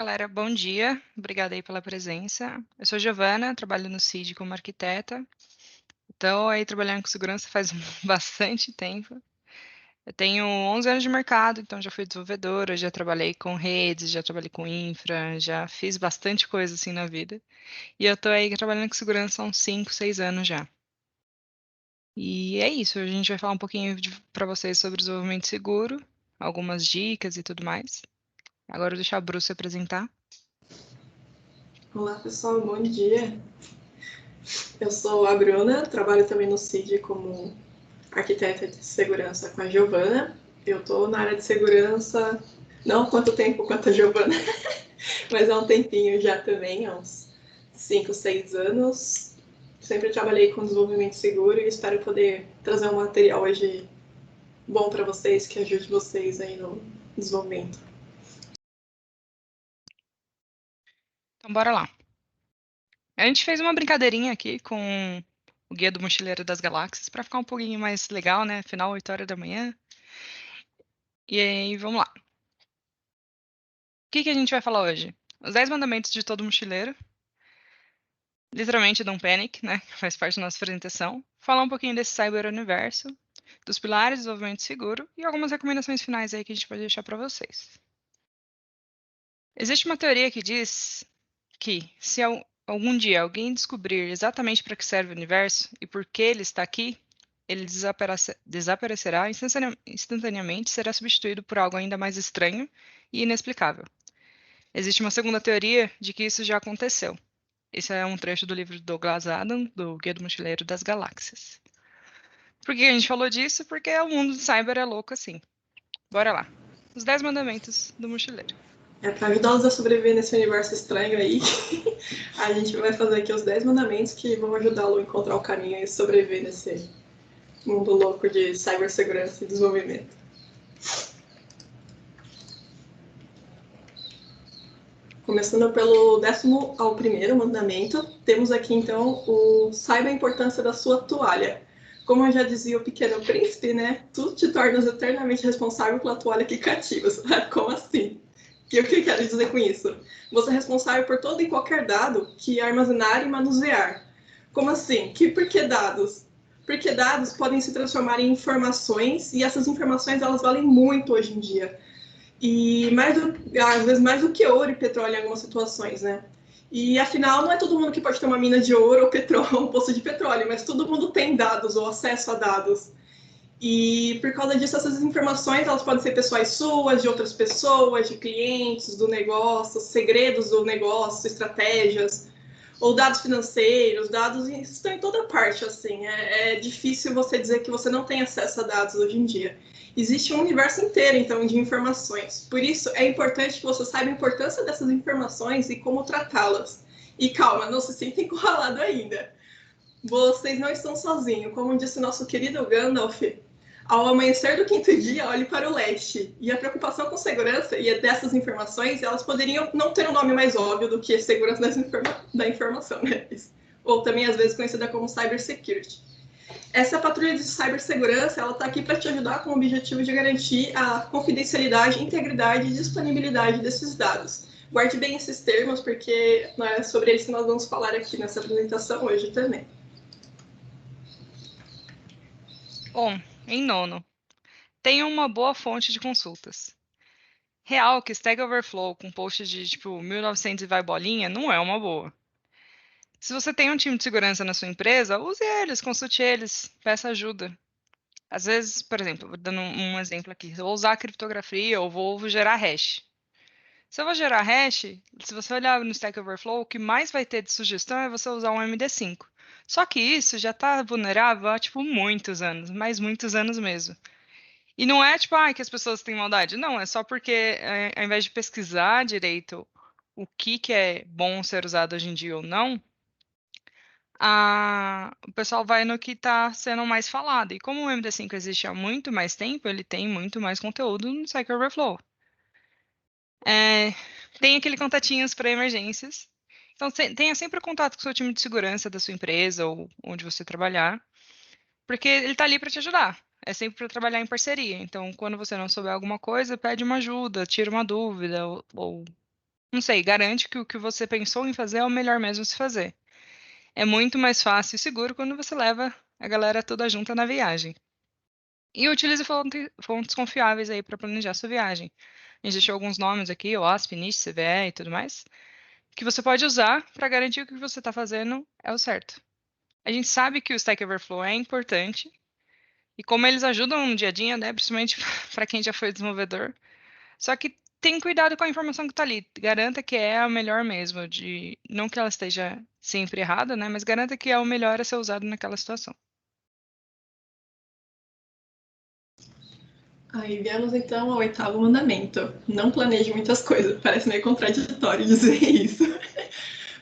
Galera, bom dia. Obrigada aí pela presença. Eu sou Giovana, trabalho no CID como arquiteta. Estou aí trabalhando com segurança faz bastante tempo. Eu tenho 11 anos de mercado, então já fui desenvolvedora, já trabalhei com redes, já trabalhei com infra, já fiz bastante coisa assim na vida. E eu estou aí trabalhando com segurança há uns 5, 6 anos já. E é isso, a gente vai falar um pouquinho para vocês sobre desenvolvimento seguro, algumas dicas e tudo mais. Agora eu vou deixar a Bruce se apresentar. Olá pessoal, bom dia. Eu sou a Bruna, trabalho também no CID como arquiteta de segurança com a Giovana. Eu estou na área de segurança não há quanto tempo quanto a Giovana, mas há um tempinho já também, há uns 5, 6 anos. Sempre trabalhei com desenvolvimento seguro e espero poder trazer um material hoje bom para vocês, que ajude vocês aí no desenvolvimento. Então bora lá. A gente fez uma brincadeirinha aqui com o Guia do Mochileiro das Galáxias para ficar um pouquinho mais legal, né? Final 8 horas da manhã. E aí, vamos lá. O que a gente vai falar hoje? Os 10 mandamentos de todo mochileiro. Literalmente, don't panic, né? Faz parte da nossa apresentação. Falar um pouquinho desse cyber-universo, dos pilares do desenvolvimento seguro e algumas recomendações finais aí que a gente pode deixar para vocês. Existe uma teoria que diz que se algum dia alguém descobrir exatamente para que serve o universo e por que ele está aqui, ele desaparecerá instantaneamente e será substituído por algo ainda mais estranho e inexplicável. Existe uma segunda teoria de que isso já aconteceu. Esse é um trecho do livro de Douglas Adams, do Guia do Mochileiro das Galáxias. Por que a gente falou disso? Porque o mundo do cyber é louco assim. Bora lá. Os 10 mandamentos do mochileiro. É para ajudá-los a sobreviver nesse universo estranho aí, a gente vai fazer aqui os 10 mandamentos que vão ajudá-lo a encontrar o caminho e sobreviver nesse mundo louco de cibersegurança e desenvolvimento. Começando pelo 10º ao 1º mandamento, temos aqui então o saiba a importância da sua toalha. Como eu já dizia o Pequeno Príncipe, né? Tu te tornas eternamente responsável pela toalha que cativas. Como assim? E o que eu quero dizer com isso? Você é responsável por todo e qualquer dado que armazenar e manusear. Como assim? Por que dados? Porque dados podem se transformar em informações e essas informações elas valem muito hoje em dia. E às vezes mais do que ouro e petróleo em algumas situações, né? E afinal, não é todo mundo que pode ter uma mina de ouro ou petróleo, um poço de petróleo, mas todo mundo tem dados ou acesso a dados. E por causa disso, essas informações elas podem ser pessoais suas, de outras pessoas, de clientes, do negócio, segredos do negócio, estratégias, ou dados financeiros, dados estão em toda parte, assim. É difícil você dizer que você não tem acesso a dados hoje em dia. Existe um universo inteiro, então, de informações. Por isso, é importante que você saiba a importância dessas informações e como tratá-las. E calma, não se sinta encurralado ainda. Vocês não estão sozinhos. Como disse nosso querido Gandalf, ao amanhecer do 5º dia, olhe para o leste. E a preocupação com segurança e dessas informações, elas poderiam não ter um nome mais óbvio do que segurança da informação, né? Ou também, às vezes, conhecida como cybersecurity. Essa patrulha de cibersegurança, ela está aqui para te ajudar com o objetivo de garantir a confidencialidade, integridade e disponibilidade desses dados. Guarde bem esses termos, porque é sobre eles que nós vamos falar aqui nessa apresentação hoje também. Bom, em nono, tenha uma boa fonte de consultas. Real que Stack Overflow com post de tipo 1900 e vai bolinha não é uma boa. Se você tem um time de segurança na sua empresa, use eles, consulte eles, peça ajuda. Às vezes, por exemplo, dando um exemplo aqui, eu vou usar criptografia ou vou gerar hash. Se eu vou gerar hash, se você olhar no Stack Overflow, o que mais vai ter de sugestão é você usar um MD5. Só que isso já está vulnerável há, tipo, muitos anos, mas muitos anos mesmo. E não é, tipo, que as pessoas têm maldade. Não, é só porque, ao invés de pesquisar direito o que é bom ser usado hoje em dia ou não, o pessoal vai no que está sendo mais falado. E como o MD5 existe há muito mais tempo, ele tem muito mais conteúdo no Stack Overflow. Tem aquele contatinhos para emergências. Então, tenha sempre contato com o seu time de segurança da sua empresa ou onde você trabalhar, porque ele está ali para te ajudar. É sempre para trabalhar em parceria. Então, quando você não souber alguma coisa, pede uma ajuda, tira uma dúvida ou não sei, garante que o que você pensou em fazer é o melhor mesmo se fazer. É muito mais fácil e seguro quando você leva a galera toda junta na viagem. E utilize fontes confiáveis aí para planejar sua viagem. A gente deixou alguns nomes aqui, OASP, NIST, CVE e tudo mais, que você pode usar para garantir que o que você está fazendo é o certo. A gente sabe que o Stack Overflow é importante e como eles ajudam no dia a dia, né, principalmente para quem já foi desenvolvedor. Só que tem cuidado com a informação que está ali. Garanta que é a melhor mesmo, de não que ela esteja sempre errada, né, mas garanta que é o melhor a ser usado naquela situação. Aí viemos então ao oitavo mandamento. Não planeje muitas coisas. Parece meio contraditório dizer isso.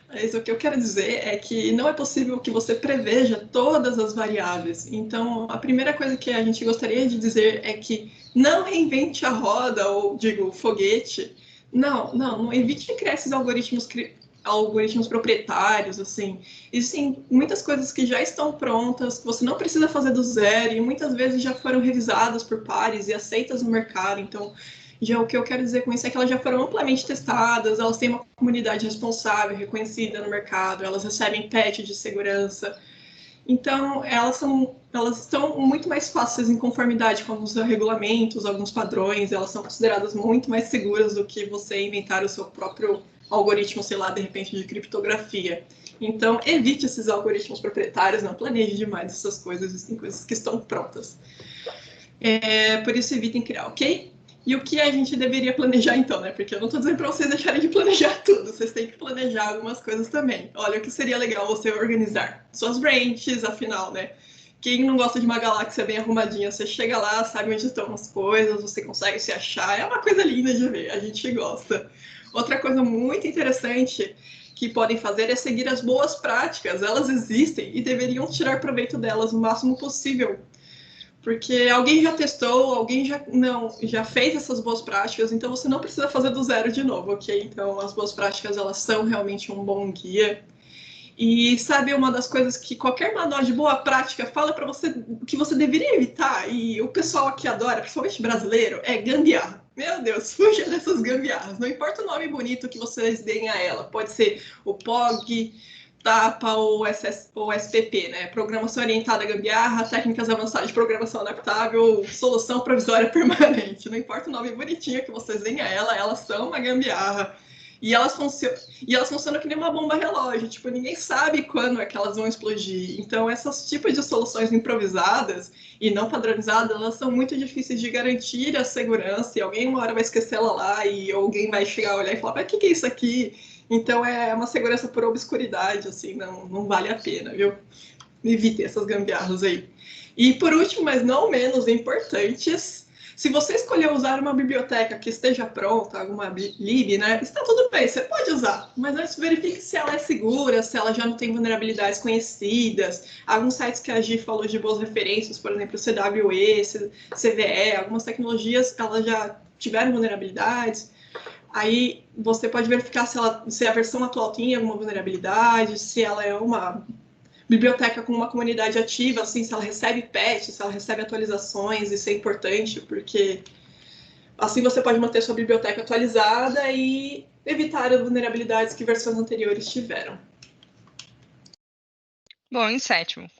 Mas o que eu quero dizer é que não é possível que você preveja todas as variáveis. Então, a primeira coisa que a gente gostaria de dizer é que não reinvente a roda, ou digo, foguete. Não evite criar esses algoritmos proprietários, assim. Existem muitas coisas que já estão prontas, que você não precisa fazer do zero, e muitas vezes já foram revisadas por pares e aceitas no mercado. Então, já o que eu quero dizer com isso é que elas já foram amplamente testadas, elas têm uma comunidade responsável, reconhecida no mercado, elas recebem patch de segurança. Então, elas estão muito mais fáceis em conformidade com alguns regulamentos, alguns padrões, elas são consideradas muito mais seguras do que você inventar o seu próprio algoritmo, sei lá, de repente de criptografia. Então, evite esses algoritmos proprietários, não planeje demais essas coisas, existem coisas que estão prontas. Por isso, evitem criar, ok? E o que a gente deveria planejar então, né? Porque eu não estou dizendo para vocês deixarem de planejar tudo, vocês têm que planejar algumas coisas também. Olha, o que seria legal você organizar suas branches, afinal, né? Quem não gosta de uma galáxia bem arrumadinha, você chega lá, sabe onde estão as coisas, você consegue se achar, é uma coisa linda de ver, a gente gosta. Outra coisa muito interessante que podem fazer é seguir as boas práticas, elas existem e deveriam tirar proveito delas o máximo possível porque alguém já testou, alguém já fez essas boas práticas, então você não precisa fazer do zero de novo, ok? Então as boas práticas elas são realmente um bom guia. E sabe uma das coisas que qualquer manual de boa prática fala para você que você deveria evitar, e o pessoal aqui adora, principalmente brasileiro, é gambiarra. Meu Deus, fuja dessas gambiarras. Não importa o nome bonito que vocês deem a ela. Pode ser o POG, TAPA ou SPP, né? Programação Orientada à Gambiarra, Técnicas Avançadas de Programação Adaptável, Solução Provisória Permanente. Não importa o nome bonitinho que vocês deem a ela, elas são uma gambiarra. E elas funcionam que nem uma bomba relógio, tipo, ninguém sabe quando é que elas vão explodir. Então, esses tipos de soluções improvisadas e não padronizadas, elas são muito difíceis de garantir a segurança, e alguém uma hora vai esquecer ela lá, e alguém vai chegar a olhar e falar, mas o que é isso aqui? Então, é uma segurança por obscuridade, assim, não vale a pena, viu? Evite essas gambiarras aí. E, por último, mas não menos importantes, se você escolher usar uma biblioteca que esteja pronta, alguma lib, né, está tudo bem, você pode usar, mas antes verifique se ela é segura, se ela já não tem vulnerabilidades conhecidas. Alguns sites que a Gi falou de boas referências, por exemplo, o CWE, CVE, algumas tecnologias, elas já tiveram vulnerabilidades. Aí você pode verificar se a versão atual tem alguma vulnerabilidade, se ela é uma biblioteca com uma comunidade ativa, assim, se ela recebe patches, se ela recebe atualizações, isso é importante, porque assim você pode manter sua biblioteca atualizada e evitar as vulnerabilidades que versões anteriores tiveram. Bom, em sétimo,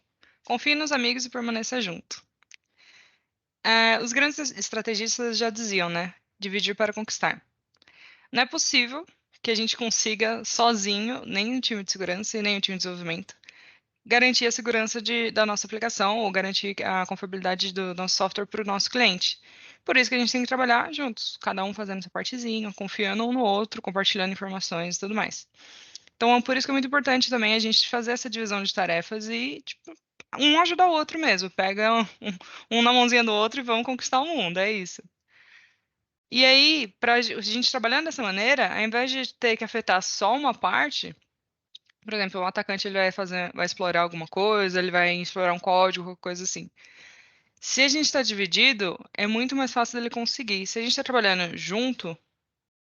confie nos amigos e permaneça junto. Os grandes estrategistas já diziam, né? Dividir para conquistar. Não é possível que a gente consiga sozinho, nem um time de segurança e nem um time de desenvolvimento, garantir a segurança da nossa aplicação ou garantir a confiabilidade do nosso software para o nosso cliente. Por isso que a gente tem que trabalhar juntos, cada um fazendo sua partezinha, confiando um no outro, compartilhando informações e tudo mais. Então, por isso que é muito importante também a gente fazer essa divisão de tarefas e, tipo, um ajudar o outro mesmo. Pega um na mãozinha do outro e vamos conquistar o mundo, é isso. E aí, para a gente trabalhando dessa maneira, ao invés de ter que afetar só uma parte, por exemplo, o atacante ele vai explorar alguma coisa, ele vai explorar um código, qualquer coisa assim. Se a gente está dividido, é muito mais fácil dele conseguir. Se a gente está trabalhando junto,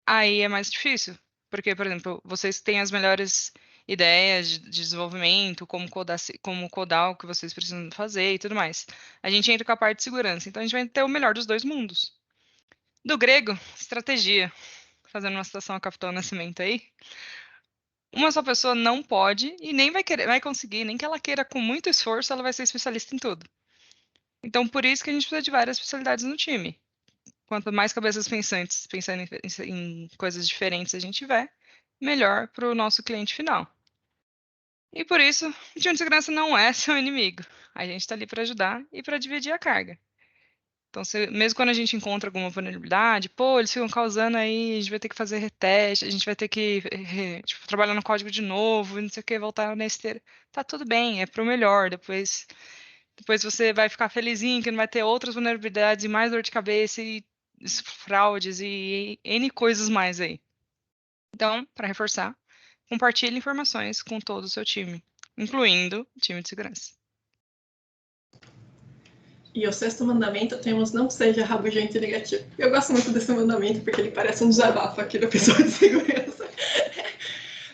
aí é mais difícil. Porque, por exemplo, vocês têm as melhores ideias de desenvolvimento, como codar o que vocês precisam fazer e tudo mais. A gente entra com a parte de segurança, então a gente vai ter o melhor dos dois mundos. Do grego, estratégia. fazendo uma citação a Capitão Nascimento aí, uma só pessoa não pode e nem vai conseguir, nem que ela queira com muito esforço, ela vai ser especialista em tudo. Então, por isso que a gente precisa de várias especialidades no time. Quanto mais cabeças pensantes pensando em coisas diferentes a gente tiver, melhor para o nosso cliente final. E por isso, o time de segurança não é seu inimigo. A gente está ali para ajudar e para dividir a carga. Então, mesmo quando a gente encontra alguma vulnerabilidade, pô, eles ficam causando aí, a gente vai ter que fazer reteste, a gente vai ter que tipo, trabalhar no código de novo, não sei o que, voltar na esteira. Tá tudo bem, é pro melhor. Depois você vai ficar felizinho que não vai ter outras vulnerabilidades e mais dor de cabeça e fraudes e N coisas mais aí. Então, para reforçar, compartilhe informações com todo o seu time, incluindo o time de segurança. E o sexto mandamento temos não seja rabugento e negativo. Eu gosto muito desse mandamento porque ele parece um desabafo aqui do pessoal de segurança.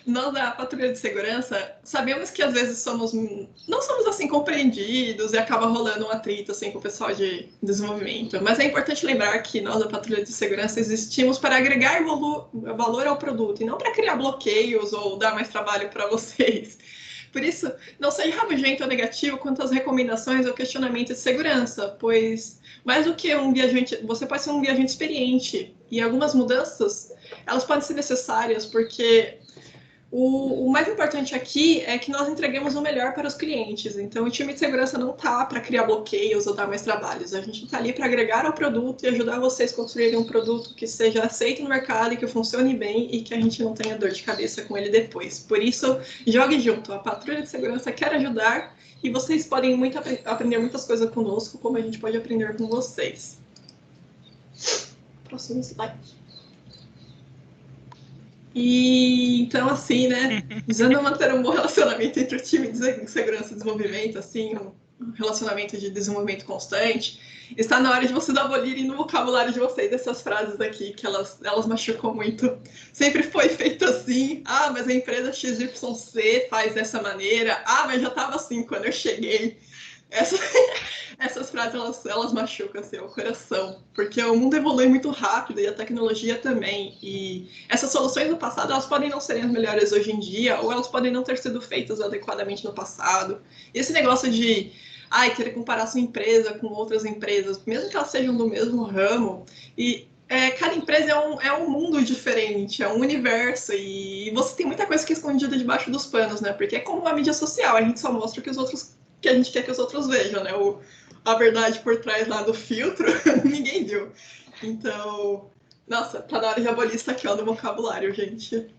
Nós da patrulha de segurança sabemos que às vezes não somos assim compreendidos e acaba rolando um atrito assim com o pessoal de desenvolvimento. Mas é importante lembrar que nós da patrulha de segurança existimos para agregar valor ao produto e não para criar bloqueios ou dar mais trabalho para vocês. Por isso, não seja rabugento ou negativo quanto às recomendações ou questionamentos de segurança, pois mais do que um viajante, você pode ser um viajante experiente e algumas mudanças elas podem ser necessárias porque o mais importante aqui é que nós entreguemos o melhor para os clientes. Então, o time de segurança não está para criar bloqueios ou dar mais trabalhos. A gente está ali para agregar ao produto e ajudar vocês a construírem um produto que seja aceito no mercado e que funcione bem e que a gente não tenha dor de cabeça com ele depois. Por isso, jogue junto. A Patrulha de Segurança quer ajudar e vocês podem aprender muitas coisas conosco, como a gente pode aprender com vocês. Próximo slide. E então, assim, né, visando manter um bom relacionamento entre o time de segurança e desenvolvimento, assim, um relacionamento de desenvolvimento constante, está na hora de vocês abolirem no vocabulário de vocês essas frases aqui, que elas machucam muito. Sempre foi feito assim, ah, mas a empresa XYZ faz dessa maneira, ah, mas já estava assim quando eu cheguei. Essas frases, elas machucam assim, o coração, porque o mundo evolui muito rápido e a tecnologia também, e essas soluções do passado, elas podem não serem as melhores hoje em dia, ou elas podem não ter sido feitas adequadamente no passado. E esse negócio de querer comparar sua empresa com outras empresas, mesmo que elas sejam do mesmo ramo, e cada empresa é um mundo diferente, é um universo, e você tem muita coisa que é escondida debaixo dos panos, né? Porque é como a mídia social, a gente só mostra que a gente quer que os outros vejam, né? A verdade por trás lá do filtro, ninguém viu. Então, nossa, tá na hora de abolir isso aqui, ó, no vocabulário, gente.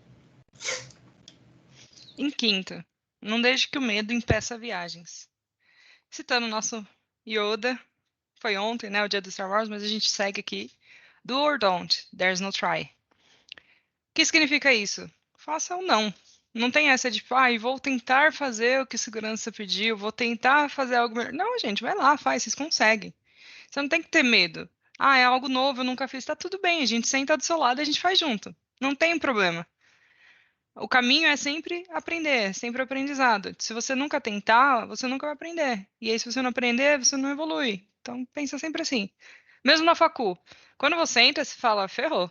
Em quinto, não deixe que o medo impeça viagens. Citando o nosso Yoda, foi ontem, né, o dia do Star Wars, mas a gente segue aqui. Do or don't, there's no try. O que significa isso? Faça ou não. Não tem essa de, vou tentar fazer o que segurança pediu, vou tentar fazer algo melhor. Não, gente, vai lá, faz, vocês conseguem. Você não tem que ter medo. É algo novo, eu nunca fiz. Tá tudo bem, a gente senta do seu lado e a gente faz junto. Não tem problema. O caminho é sempre aprender, sempre aprendizado. Se você nunca tentar, você nunca vai aprender. E aí, se você não aprender, você não evolui. Então, pensa sempre assim. Mesmo na facu, quando você entra, você fala, ferrou.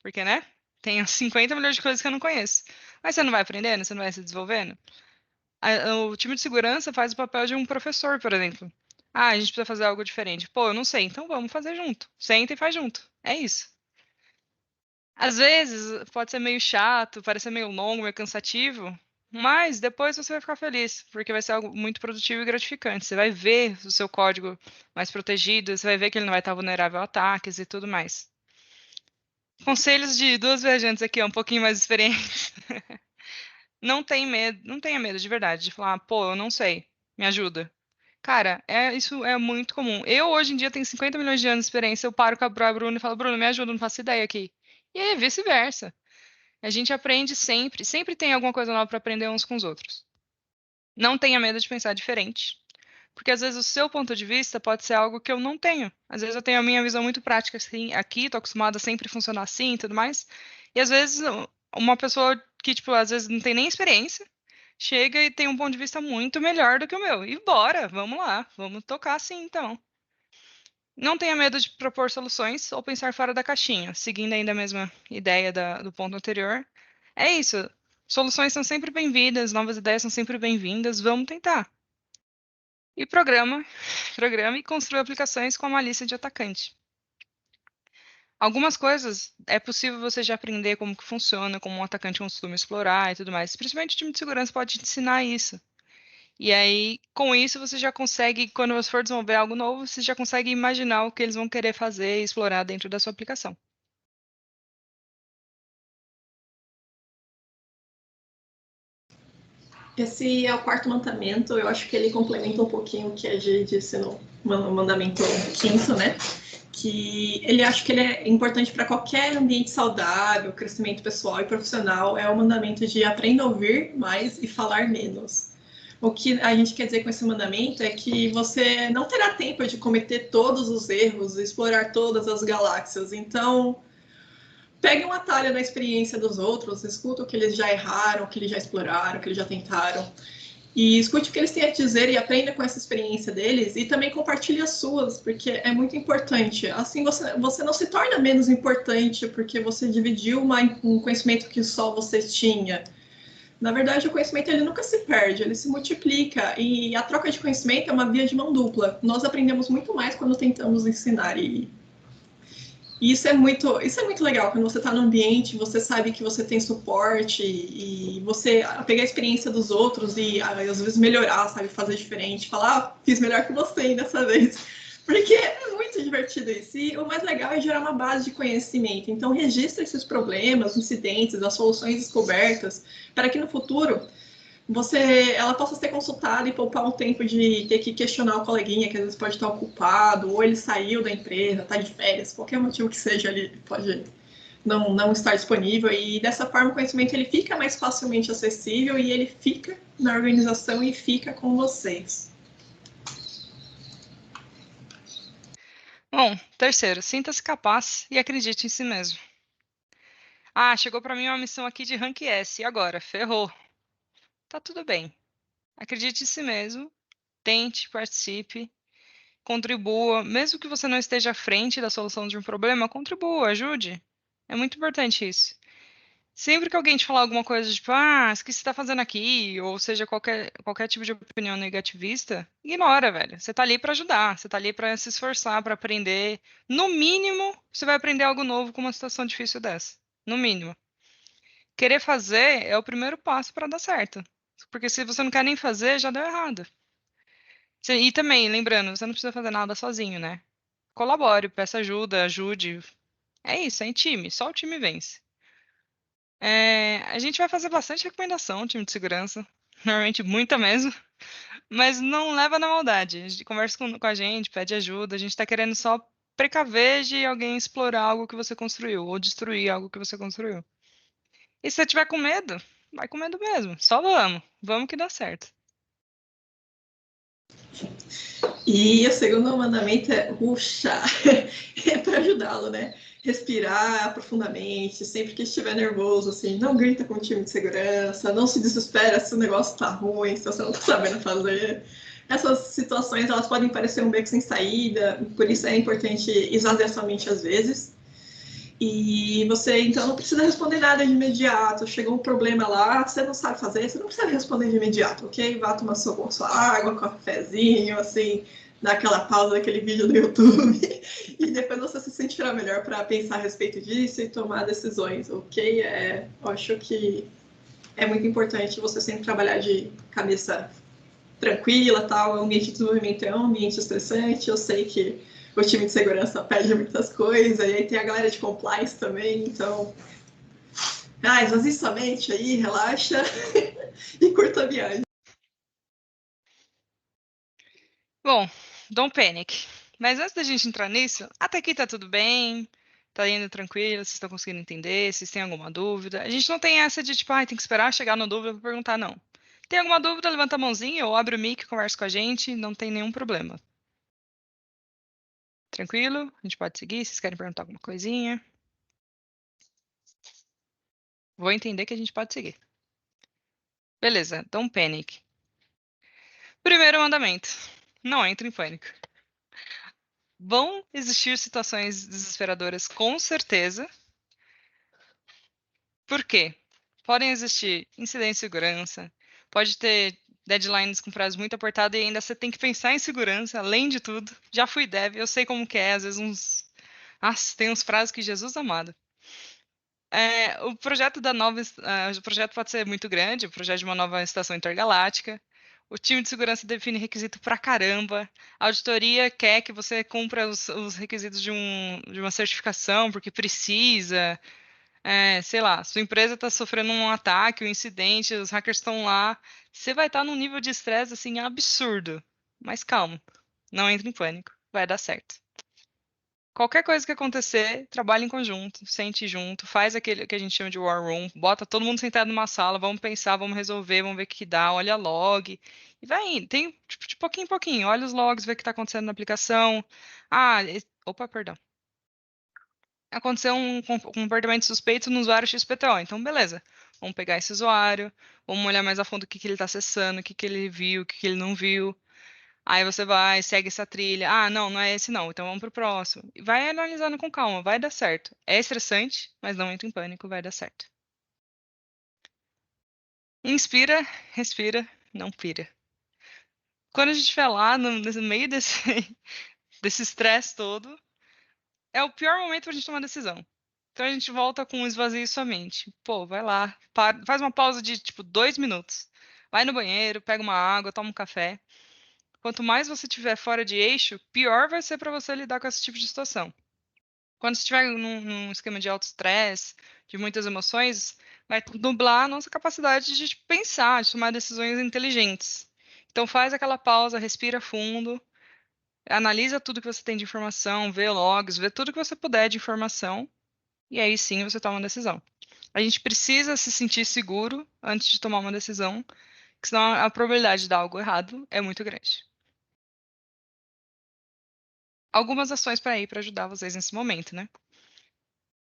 Porque, né? Tem 50 milhões de coisas que eu não conheço. Mas você não vai aprendendo, você não vai se desenvolvendo. O time de segurança faz o papel de um professor, por exemplo. A gente precisa fazer algo diferente. Pô, eu não sei, então vamos fazer junto. Senta e faz junto. É isso. Às vezes pode ser meio chato, parecer meio longo, meio cansativo, mas depois você vai ficar feliz, porque vai ser algo muito produtivo e gratificante. Você vai ver o seu código mais protegido, você vai ver que ele não vai estar vulnerável a ataques e tudo mais. Conselhos de duas viajantes aqui, um pouquinho mais experientes. Não tenha medo de verdade, de falar, pô, eu não sei, me ajuda. Cara, isso é muito comum. Eu, hoje em dia, tenho 50 milhões de anos de experiência, eu paro com a Bruna e falo, Bruno, me ajuda, não faço ideia aqui. E aí, vice-versa. A gente aprende sempre, sempre tem alguma coisa nova para aprender uns com os outros. Não tenha medo de pensar diferente, porque às vezes o seu ponto de vista pode ser algo que eu não tenho. Às vezes eu tenho a minha visão muito prática assim, aqui, tô acostumada a sempre funcionar assim e tudo mais. E às vezes uma pessoa que, tipo, às vezes não tem nem experiência, chega e tem um ponto de vista muito melhor do que o meu. E bora, vamos lá, vamos tocar assim então. Não tenha medo de propor soluções ou pensar fora da caixinha, seguindo ainda a mesma ideia do ponto anterior. É isso. Soluções são sempre bem-vindas, novas ideias são sempre bem-vindas, vamos tentar. E programa e construa aplicações com a malícia de atacante. Algumas coisas é possível você já aprender como que funciona, como um atacante costuma explorar e tudo mais. Principalmente o time de segurança pode te ensinar isso. E aí, com isso, você já consegue, quando você for desenvolver algo novo, você já consegue imaginar o que eles vão querer fazer e explorar dentro da sua aplicação. Esse é o quarto mandamento, eu acho que ele complementa um pouquinho o que a G disse no mandamento quinto, né? Que ele acha que ele é importante para qualquer ambiente saudável, crescimento pessoal e profissional, é o mandamento de aprenda a ouvir mais e falar menos. O que a gente quer dizer com esse mandamento é que você não terá tempo de cometer todos os erros, explorar todas as galáxias. Então, pegue um atalho na experiência dos outros, escuta o que eles já erraram, o que eles já exploraram, o que eles já tentaram. E escute o que eles têm a dizer e aprenda com essa experiência deles e também compartilhe as suas, porque é muito importante. Assim você não se torna menos importante porque você dividiu um conhecimento que só você tinha. Na verdade, o conhecimento ele nunca se perde, ele se multiplica e a troca de conhecimento é uma via de mão dupla. Nós aprendemos muito mais quando tentamos ensinar e isso é muito legal, quando você está no ambiente, você sabe que você tem suporte e você pegar a experiência dos outros e às vezes melhorar, sabe, fazer diferente, falar, ah, fiz melhor que você dessa vez. Porque é muito divertido isso. E o mais legal é gerar uma base de conhecimento. Então, registre esses problemas, incidentes, as soluções descobertas, para que no futuro ela possa ser consultada e poupar um tempo de ter que questionar o coleguinha, que às vezes pode estar ocupado, ou ele saiu da empresa, está de férias, qualquer motivo que seja, ele pode não estar disponível. E dessa forma o conhecimento ele fica mais facilmente acessível e ele fica na organização e fica com vocês. Bom, terceiro, sinta-se capaz e acredite em si mesmo. Ah, chegou para mim uma missão aqui de Rank S, e agora? Ferrou. Tá tudo bem. Acredite em si mesmo, tente, participe, contribua. Mesmo que você não esteja à frente da solução de um problema, contribua, ajude. É muito importante isso. Sempre que alguém te falar alguma coisa tipo, ah, o que você está fazendo aqui, ou seja, qualquer tipo de opinião negativista, ignora, velho. Você tá ali para ajudar, você tá ali para se esforçar, para aprender. No mínimo, você vai aprender algo novo com uma situação difícil dessa. No mínimo. Querer fazer é o primeiro passo para dar certo. Porque se você não quer nem fazer, já deu errado. E também, lembrando, você não precisa fazer nada sozinho, né? Colabore, peça ajuda, ajude. É isso, é em time, só o time vence. A gente vai fazer bastante recomendação, time de segurança. Normalmente muita mesmo, mas não leva na maldade. A gente conversa com a gente, pede ajuda. A gente tá querendo só precaver de alguém explorar algo que você construiu ou destruir algo que você construiu. E se você tiver com medo, vai com medo mesmo. Só vamos. Vamos que dá certo. E o segundo mandamento é ruxar, é para ajudá-lo, né? Respirar profundamente, sempre que estiver nervoso, assim, não grita com o time de segurança, não se desespera se o negócio tá ruim, se você não tá sabendo fazer. Essas situações, elas podem parecer um beco sem saída, por isso é importante esvaziar sua mente às vezes. E você, então, não precisa responder nada de imediato. Chegou um problema lá, você não sabe fazer, você não precisa responder de imediato, ok? Vá tomar sua água, cafezinho, assim, dar aquela pausa naquele vídeo do YouTube. E depois você se sentirá melhor para pensar a respeito disso e tomar decisões, ok? Eu acho que é muito importante você sempre trabalhar de cabeça tranquila, tal. O ambiente de desenvolvimento é um ambiente estressante. Eu sei que o time de segurança pede muitas coisas, e aí tem a galera de compliance também, então. Esvazie sua mente aí, relaxa e curta a viagem. Bom, don't panic. Mas antes da gente entrar nisso, até aqui tá tudo bem, tá indo tranquilo, vocês estão conseguindo entender, vocês têm alguma dúvida. A gente não tem essa de tipo, tem que esperar chegar na dúvida para perguntar, não. Tem alguma dúvida, levanta a mãozinha ou abre o mic e conversa com a gente, não tem nenhum problema. Tranquilo? A gente pode seguir? Vocês querem perguntar alguma coisinha? Vou entender que a gente pode seguir. Beleza, don't panic. Primeiro mandamento. Não entre em pânico. Vão existir situações desesperadoras, com certeza. Por quê? Podem existir incidentes de segurança, pode ter deadlines com prazo muito apertado e ainda você tem que pensar em segurança, além de tudo. Já fui dev, eu sei como que é, às vezes uns... Nossa, tem uns prazos que Jesus amado. O projeto o projeto pode ser muito grande, o projeto de uma nova estação intergaláctica. O time de segurança define requisito pra caramba. A auditoria quer que você cumpra os requisitos de uma certificação, porque precisa. Sei lá, sua empresa está sofrendo um ataque, um incidente, os hackers estão lá. Você vai estar num nível de estresse assim absurdo. Mas calma, não entre em pânico, vai dar certo. Qualquer coisa que acontecer, trabalhe em conjunto, sente junto, faz aquele que a gente chama de war room, bota todo mundo sentado numa sala, vamos pensar, vamos resolver, vamos ver o que dá, olha log, e vai indo. Tem tipo, de pouquinho em pouquinho, olha os logs, vê o que está acontecendo na aplicação. Opa, perdão. Aconteceu um comportamento suspeito no usuário XPTO, então beleza. Vamos pegar esse usuário, vamos olhar mais a fundo o que ele está acessando, o que ele viu, o que ele não viu. Aí você vai, segue essa trilha. Ah, não, não é esse não, então vamos pro próximo. E vai analisando com calma, vai dar certo. É estressante, mas não entre em pânico, vai dar certo. Inspira, respira, não pira. Quando a gente estiver lá no meio desse estresse todo, é o pior momento pra gente tomar decisão. Então a gente volta com esvazia sua mente. Pô, vai lá, faz uma pausa de tipo 2 minutos. Vai no banheiro, pega uma água, toma um café. Quanto mais você estiver fora de eixo, pior vai ser para você lidar com esse tipo de situação. Quando você estiver num esquema de alto estresse, de muitas emoções, vai nublar a nossa capacidade de pensar, de tomar decisões inteligentes. Então faz aquela pausa, respira fundo, analisa tudo que você tem de informação, vê logs, vê tudo que você puder de informação, e aí sim você toma uma decisão. A gente precisa se sentir seguro antes de tomar uma decisão, porque senão a probabilidade de dar algo errado é muito grande. Algumas ações para ir para ajudar vocês nesse momento, né?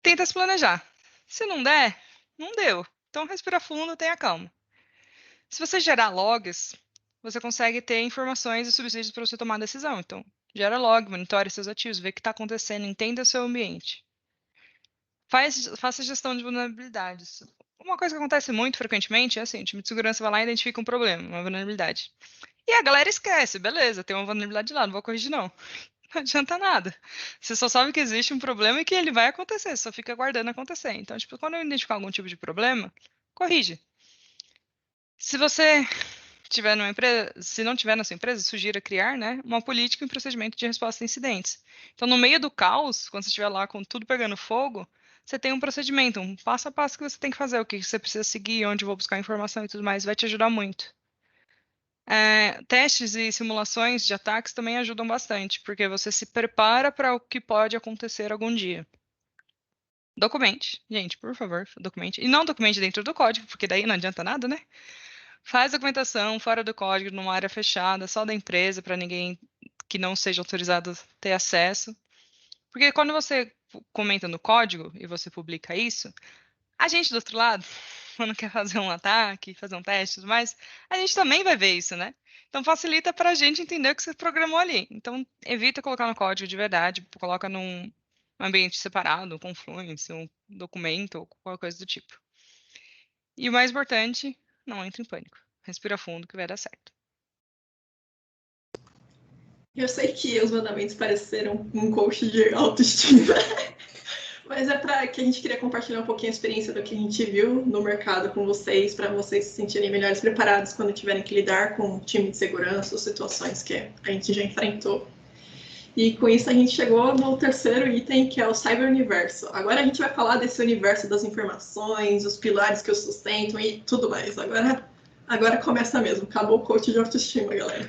Tenta se planejar. Se não der, não deu. Então respira fundo, tenha calma. Se você gerar logs, você consegue ter informações e subsídios para você tomar decisão. Então, gera log, monitore seus ativos, vê o que está acontecendo, entenda o seu ambiente. Faça gestão de vulnerabilidades. Uma coisa que acontece muito frequentemente é assim, o time de segurança vai lá e identifica um problema, uma vulnerabilidade. E a galera esquece, beleza, tem uma vulnerabilidade lá, não vou corrigir não. Não adianta nada. Você só sabe que existe um problema e que ele vai acontecer, só fica aguardando acontecer. Então, tipo, quando eu identificar algum tipo de problema, corrige. Se você tiver numa empresa, se não tiver na sua empresa, sugira criar, né, uma política e um procedimento de resposta a incidentes. Então, no meio do caos, quando você estiver lá com tudo pegando fogo, você tem um procedimento, um passo a passo que você tem que fazer, o que você precisa seguir, onde eu vou buscar informação e tudo mais, vai te ajudar muito. Testes e simulações de ataques também ajudam bastante, porque você se prepara para o que pode acontecer algum dia. Documente, gente, por favor, documente. E não documente dentro do código, porque daí não adianta nada, né? Faz documentação fora do código, numa área fechada, só da empresa, para ninguém que não seja autorizado ter acesso. Porque quando você comenta no código e você publica isso, a gente do outro lado, quando quer fazer um ataque, fazer um teste e tudo mais, a gente também vai ver isso, né? Então facilita para a gente entender o que você programou ali. Então evita colocar no código de verdade, coloca num ambiente separado, um Confluence, um documento ou qualquer coisa do tipo. E o mais importante, não entre em pânico. Respira fundo que vai dar certo. Eu sei que os mandamentos pareceram um coach de autoestima, mas é para que a gente queria compartilhar um pouquinho a experiência do que a gente viu no mercado com vocês, para vocês se sentirem melhores preparados quando tiverem que lidar com time de segurança ou situações que a gente já enfrentou. E com isso a gente chegou no terceiro item, que é o cyberuniverso. Agora a gente vai falar desse universo das informações, os pilares que o sustentam e tudo mais. Agora começa mesmo. Acabou o coach de autoestima, galera.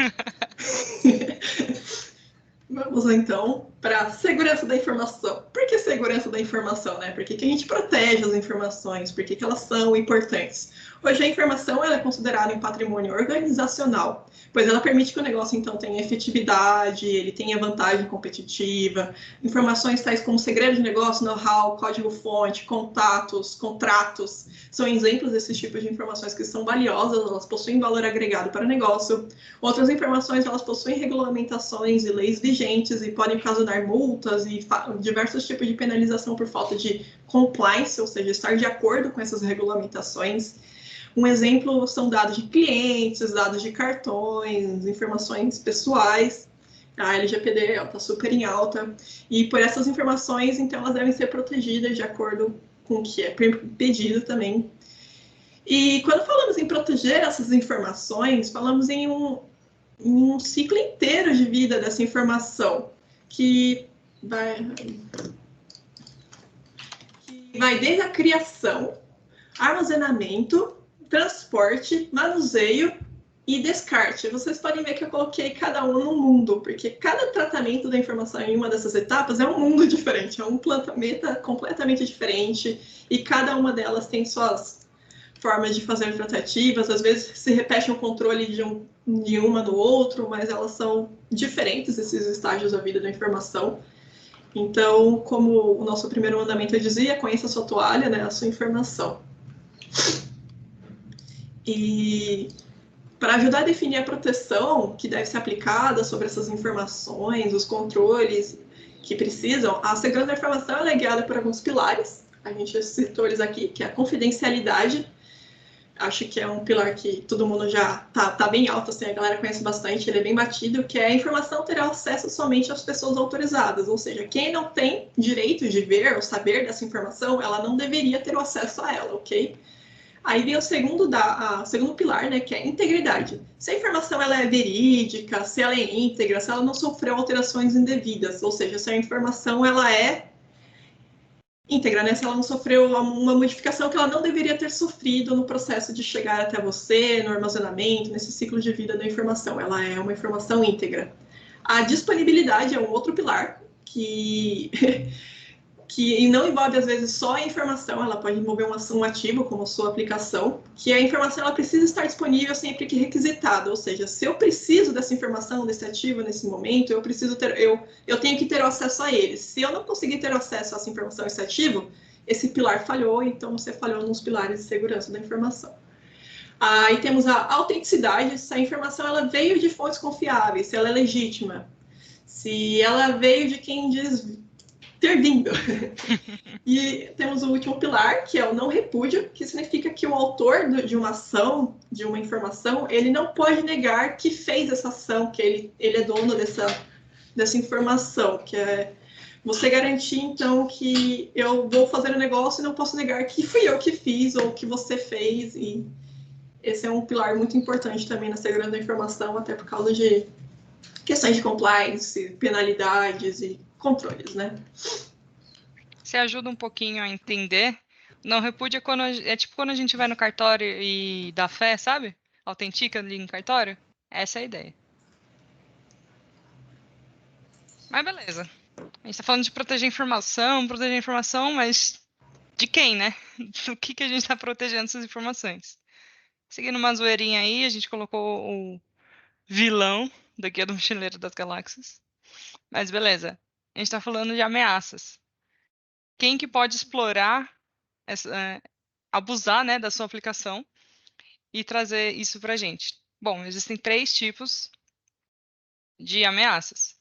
Vamos lá, então, para segurança da informação. Por que segurança da informação, né? Por que a gente protege as informações? Por que elas são importantes? Hoje a informação ela é considerada um patrimônio organizacional, pois ela permite que o negócio então tenha efetividade, ele tenha vantagem competitiva, informações tais como segredo de negócio, know-how, código-fonte, contatos, contratos, são exemplos desses tipos de informações que são valiosas, elas possuem valor agregado para o negócio. Outras informações elas possuem regulamentações e leis vigentes e podem ocasionar multas e diversos tipos de penalização por falta de compliance, ou seja, estar de acordo com essas regulamentações. Um exemplo são dados de clientes, dados de cartões, informações pessoais. A LGPD está super em alta. E por essas informações, então, elas devem ser protegidas de acordo com o que é pedido também. E quando falamos em proteger essas informações, falamos em um ciclo inteiro de vida dessa informação, que vai desde a criação, armazenamento, transporte, manuseio e descarte. Vocês podem ver que eu coloquei cada um num mundo, porque cada tratamento da informação em uma dessas etapas é um mundo diferente, é um planeta completamente diferente, e cada uma delas tem suas formas de fazer tratativas, às vezes se repete o controle de uma no outro, mas elas são diferentes, esses estágios da vida da informação. Então, como o nosso primeiro mandamento dizia, conheça a sua toalha, né, a sua informação. E para ajudar a definir a proteção que deve ser aplicada sobre essas informações, os controles que precisam, a segurança da informação é guiada por alguns pilares. A gente citou eles aqui, que é a confidencialidade. Acho que é um pilar que todo mundo já tá bem alto, assim, a galera conhece bastante, ele é bem batido, que é a informação terá acesso somente às pessoas autorizadas, ou seja, quem não tem direito de ver ou saber dessa informação, ela não deveria ter o acesso a ela, ok? Aí vem o segundo pilar, né, que é a integridade. Se a informação ela é verídica, se ela é íntegra, se ela não sofreu alterações indevidas, ou seja, se a informação ela é íntegra, né? Se ela não sofreu uma modificação que ela não deveria ter sofrido no processo de chegar até você, no armazenamento, nesse ciclo de vida da informação. Ela é uma informação íntegra. A disponibilidade é um outro pilar que não envolve, às vezes, só a informação, ela pode envolver um ativo, como a sua aplicação, que a informação ela precisa estar disponível sempre que requisitada, ou seja, se eu preciso dessa informação, desse ativo nesse momento, eu tenho que ter acesso a ele. Se eu não conseguir ter acesso a essa informação, esse ativo, esse pilar falhou, então você falhou nos pilares de segurança da informação. Aí temos a autenticidade, se a informação ela veio de fontes confiáveis, se ela é legítima, se ela veio de quem diz ter vindo. E temos o último pilar, que é o não repúdio, que significa que o autor de uma ação, de uma informação, ele não pode negar que fez essa ação, que ele é dono dessa informação, que é você garantir, então, que eu vou fazer um negócio e não posso negar que fui eu que fiz ou que você fez. E esse é um pilar muito importante também na segurança da informação, até por causa de questões de compliance, penalidades e controles, né? Você ajuda um pouquinho a entender. Não repúdio é tipo quando a gente vai no cartório e dá fé, sabe? Autentica ali no cartório. Essa é a ideia. Mas beleza. A gente tá falando de proteger informação, mas de quem, né? Do que a gente tá protegendo essas informações? Seguindo uma zoeirinha aí, a gente colocou o vilão da Guia do Mochileiro das Galáxias. Mas beleza. A gente tá falando de ameaças. Quem que pode explorar, abusar, né, da sua aplicação e trazer isso pra gente? Bom, existem 3 tipos de ameaças.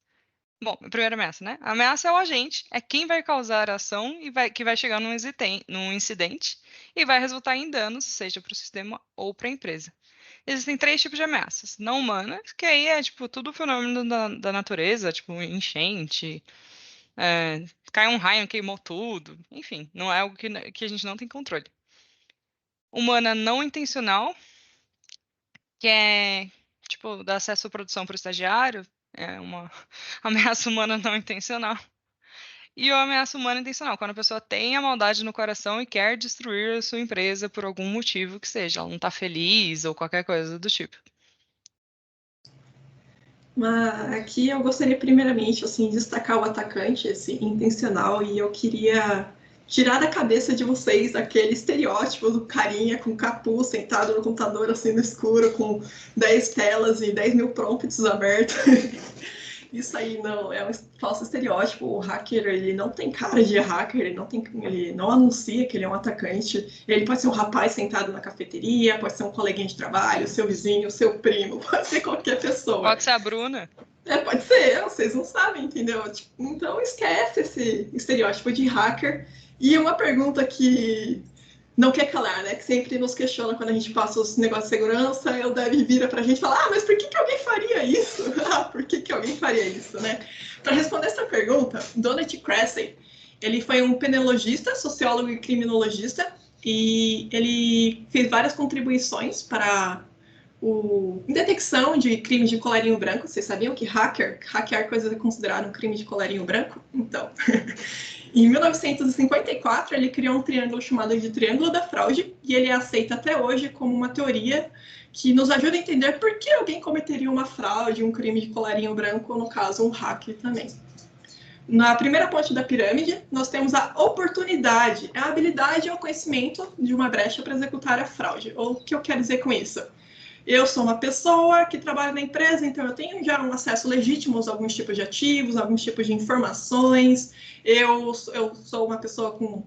Bom, a primeira ameaça, né? A ameaça é o agente, é quem vai causar a ação e que vai chegar num incidente e vai resultar em danos, seja para o sistema ou para a empresa. Existem 3 tipos de ameaças. Não humanas, que aí é tipo tudo fenômeno da natureza, tipo enchente, cai um raio, queimou tudo, enfim, não é algo que a gente não tem controle. Humana não intencional, que é tipo dar acesso à produção para o estagiário, é uma ameaça humana não intencional. E a ameaça humana intencional, quando a pessoa tem a maldade no coração e quer destruir a sua empresa por algum motivo que seja, ela não está feliz ou qualquer coisa do tipo. Mas aqui eu gostaria primeiramente assim destacar o atacante, esse intencional, e eu queria tirar da cabeça de vocês aquele estereótipo do carinha com capuz sentado no computador assim no escuro com 10 telas e 10 mil prompts abertos. Isso aí não é um falso estereótipo. O hacker, ele não tem cara de hacker, ele não anuncia que ele é um atacante. Ele pode ser um rapaz sentado na cafeteria, pode ser um coleguinha de trabalho, seu vizinho, seu primo, pode ser qualquer pessoa. Pode ser a Bruna. Pode ser, vocês não sabem, entendeu? Então esquece esse estereótipo de hacker. E uma pergunta que não quer calar, né? Que sempre nos questiona quando a gente passa os negócios de segurança, o Dev vira pra gente e fala, mas por que alguém faria isso? Por que alguém faria isso, né? Para responder essa pergunta, Donald Cressy, ele foi um penologista, sociólogo e criminologista, e ele fez várias contribuições para detecção de crimes de colarinho branco. Vocês sabiam que hackear coisas é considerado um crime de colarinho branco? Então, em 1954, ele criou um triângulo chamado de Triângulo da Fraude, e ele é aceito até hoje como uma teoria que nos ajuda a entender por que alguém cometeria uma fraude, um crime de colarinho branco, ou no caso, um hack também. Na primeira ponte da pirâmide, nós temos a oportunidade, a habilidade ou conhecimento de uma brecha para executar a fraude. Ou o que eu quero dizer com isso? Eu sou uma pessoa que trabalha na empresa, então eu tenho já um acesso legítimo a alguns tipos de ativos, alguns tipos de informações. Eu sou uma pessoa com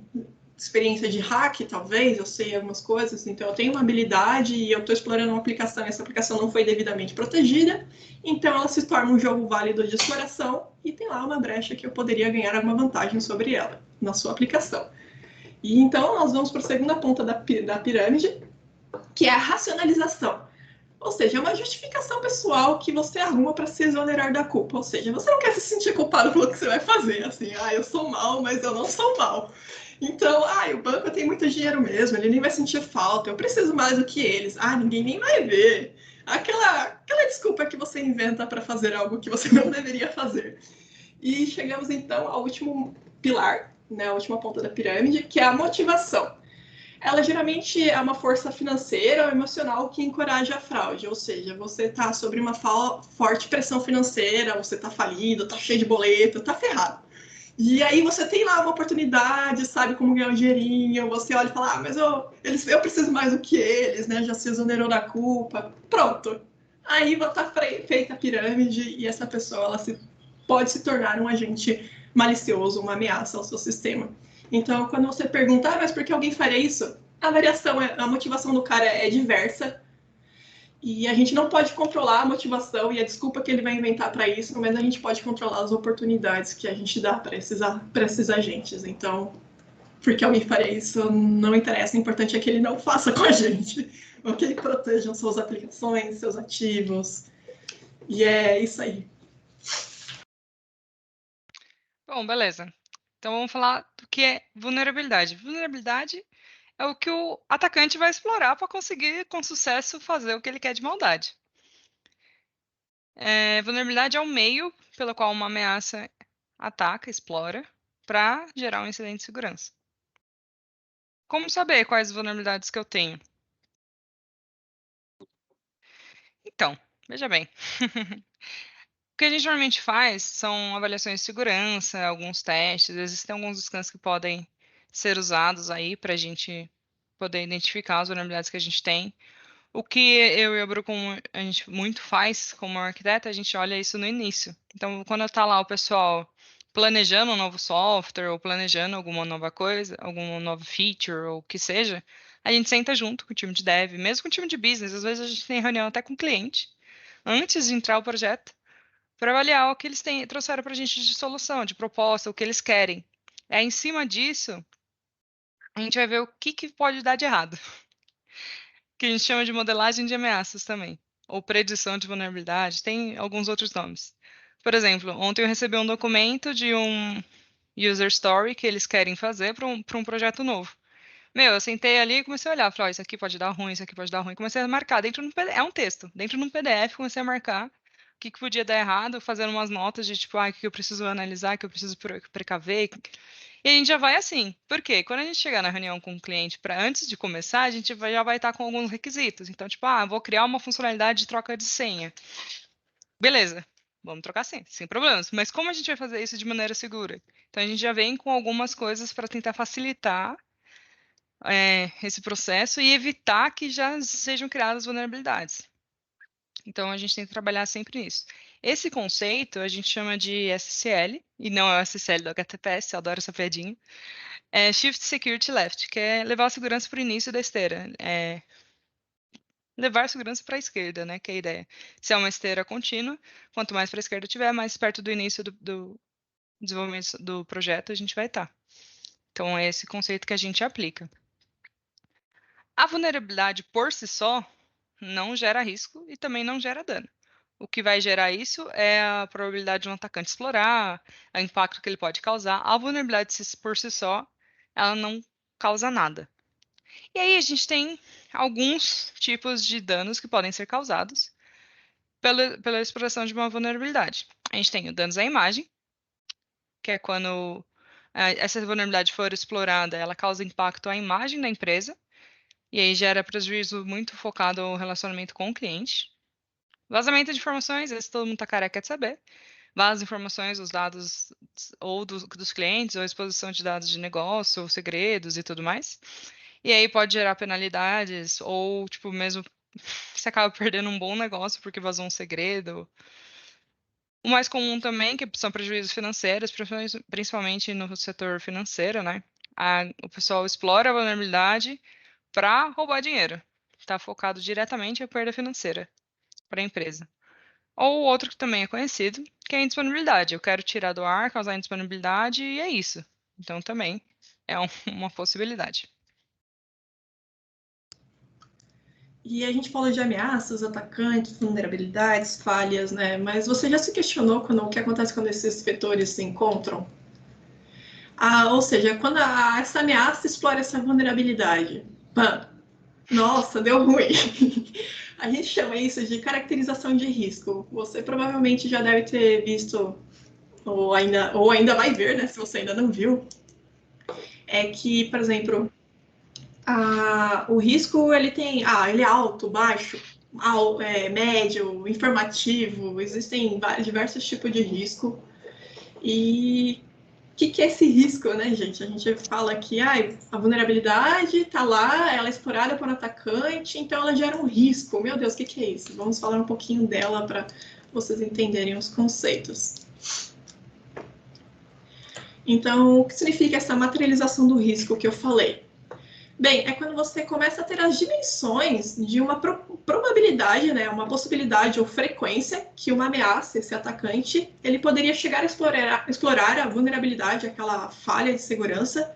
experiência de hack, talvez, eu sei algumas coisas, então eu tenho uma habilidade e eu estou explorando uma aplicação, e essa aplicação não foi devidamente protegida, então ela se torna um jogo válido de exploração e tem lá uma brecha que eu poderia ganhar alguma vantagem sobre ela, na sua aplicação. E então nós vamos para a segunda ponta da pirâmide, que é a racionalização. Ou seja, é uma justificação pessoal que você arruma para se exonerar da culpa. Ou seja, você não quer se sentir culpado pelo que você vai fazer. Assim, eu sou mal, mas eu não sou mal. Então, o banco tem muito dinheiro mesmo, ele nem vai sentir falta, eu preciso mais do que eles. Ninguém nem vai ver. Aquela desculpa que você inventa para fazer algo que você não deveria fazer. E chegamos então ao último pilar, né, a última ponta da pirâmide, que é a motivação. Ela geralmente é uma força financeira ou emocional que encoraja a fraude, ou seja, você está sob uma forte pressão financeira, você está falido, está cheio de boleto, está ferrado. E aí você tem lá uma oportunidade, sabe como ganhar um dinheirinho, você olha e fala, mas eu preciso mais do que eles, né? Já se exonerou da culpa. Pronto. Aí está feita a pirâmide e essa pessoa pode se tornar um agente malicioso, uma ameaça ao seu sistema. Então, quando você pergunta, mas por que alguém faria isso? A motivação do cara é diversa, e a gente não pode controlar a motivação e a desculpa que ele vai inventar para isso, mas a gente pode controlar as oportunidades que a gente dá para esses agentes. Então, porque alguém faria isso não interessa, o importante é que ele não faça com a gente. Ok? Protejam suas aplicações, seus ativos. E é isso aí. Bom, beleza. Então vamos falar do que é vulnerabilidade. Vulnerabilidade é o que o atacante vai explorar para conseguir, com sucesso, fazer o que ele quer de maldade. Vulnerabilidade é o meio pelo qual uma ameaça ataca, explora, para gerar um incidente de segurança. Como saber quais vulnerabilidades que eu tenho? Então, veja bem. O que a gente normalmente faz são avaliações de segurança, alguns testes, existem alguns scans que podem ser usados aí para a gente poder identificar as vulnerabilidades que a gente tem. O que eu e a Bru, como a gente muito faz como arquiteta, a gente olha isso no início. Então, quando está lá o pessoal planejando um novo software ou planejando alguma nova coisa, alguma nova feature ou o que seja, a gente senta junto com o time de dev, mesmo com o time de business. Às vezes a gente tem reunião até com o cliente, antes de entrar o projeto, para avaliar o que eles trouxeram para a gente de solução, de proposta, o que eles querem. Em cima disso, a gente vai ver o que pode dar de errado. Que a gente chama de modelagem de ameaças também, ou predição de vulnerabilidade, tem alguns outros nomes. Por exemplo, ontem eu recebi um documento de um user story que eles querem fazer para um projeto novo. Eu sentei ali e comecei a olhar, falei, isso aqui pode dar ruim, isso aqui pode dar ruim. Comecei a marcar dentro do PDF, é um texto, dentro de um PDF, comecei a marcar o que podia dar errado, fazendo umas notas de tipo, o que eu preciso analisar, o que eu preciso precaver. E a gente já vai assim. Por quê? Quando a gente chegar na reunião com o cliente, antes de começar, a gente já vai estar com alguns requisitos. Então, tipo, vou criar uma funcionalidade de troca de senha. Beleza. Vamos trocar sim, sem problemas. Mas como a gente vai fazer isso de maneira segura? Então a gente já vem com algumas coisas para tentar facilitar esse processo e evitar que já sejam criadas vulnerabilidades. Então a gente tem que trabalhar sempre nisso. Esse conceito a gente chama de SSL, e não é o SSL do HTTPS, eu adoro essa piadinha. É Shift Security Left, que é levar a segurança para o início da esteira. Levar a segurança para a esquerda, né? Que é a ideia. Se é uma esteira contínua, quanto mais para a esquerda tiver, mais perto do início do desenvolvimento do projeto a gente vai estar. Então é esse conceito que a gente aplica. A vulnerabilidade por si só não gera risco e também não gera dano. O que vai gerar isso é a probabilidade de um atacante explorar, o impacto que ele pode causar. A vulnerabilidade por si só, ela não causa nada. E aí a gente tem alguns tipos de danos que podem ser causados pela exploração de uma vulnerabilidade. A gente tem o danos à imagem, que é quando essa vulnerabilidade for explorada, ela causa impacto à imagem da empresa, e aí gera prejuízo muito focado ao relacionamento com o cliente. Vazamento de informações, esse todo mundo está careca de saber. Vaza informações, os dados ou dos clientes, ou exposição de dados de negócio, ou segredos e tudo mais. E aí pode gerar penalidades, ou tipo, mesmo você acaba perdendo um bom negócio porque vazou um segredo. O mais comum também, que são prejuízos financeiros, principalmente no setor financeiro, né? O pessoal explora a vulnerabilidade para roubar dinheiro. Está focado diretamente em perda financeira para a empresa. Ou outro que também é conhecido, que é a indisponibilidade. Eu quero tirar do ar, causar indisponibilidade e é isso. Então também é uma possibilidade. E a gente falou de ameaças, atacantes, vulnerabilidades, falhas, né? Mas você já se questionou o que acontece quando esses vetores se encontram? Ou seja, quando essa ameaça explora essa vulnerabilidade. Nossa, deu ruim. A gente chama isso de caracterização de risco. Você provavelmente já deve ter visto, ou ainda vai ver, né? Se você ainda não viu. É que, por exemplo, o risco ele é alto, baixo, médio, informativo, existem diversos tipos de risco. E o que é esse risco, né, gente? A gente fala que a vulnerabilidade está lá, ela é explorada por um atacante, então ela gera um risco. Meu Deus, o que é isso? Vamos falar um pouquinho dela para vocês entenderem os conceitos. Então, o que significa essa materialização do risco que eu falei? Bem, é quando você começa a ter as dimensões de uma probabilidade, né, uma possibilidade ou frequência que uma ameaça, esse atacante, ele poderia chegar a explorar a vulnerabilidade, aquela falha de segurança.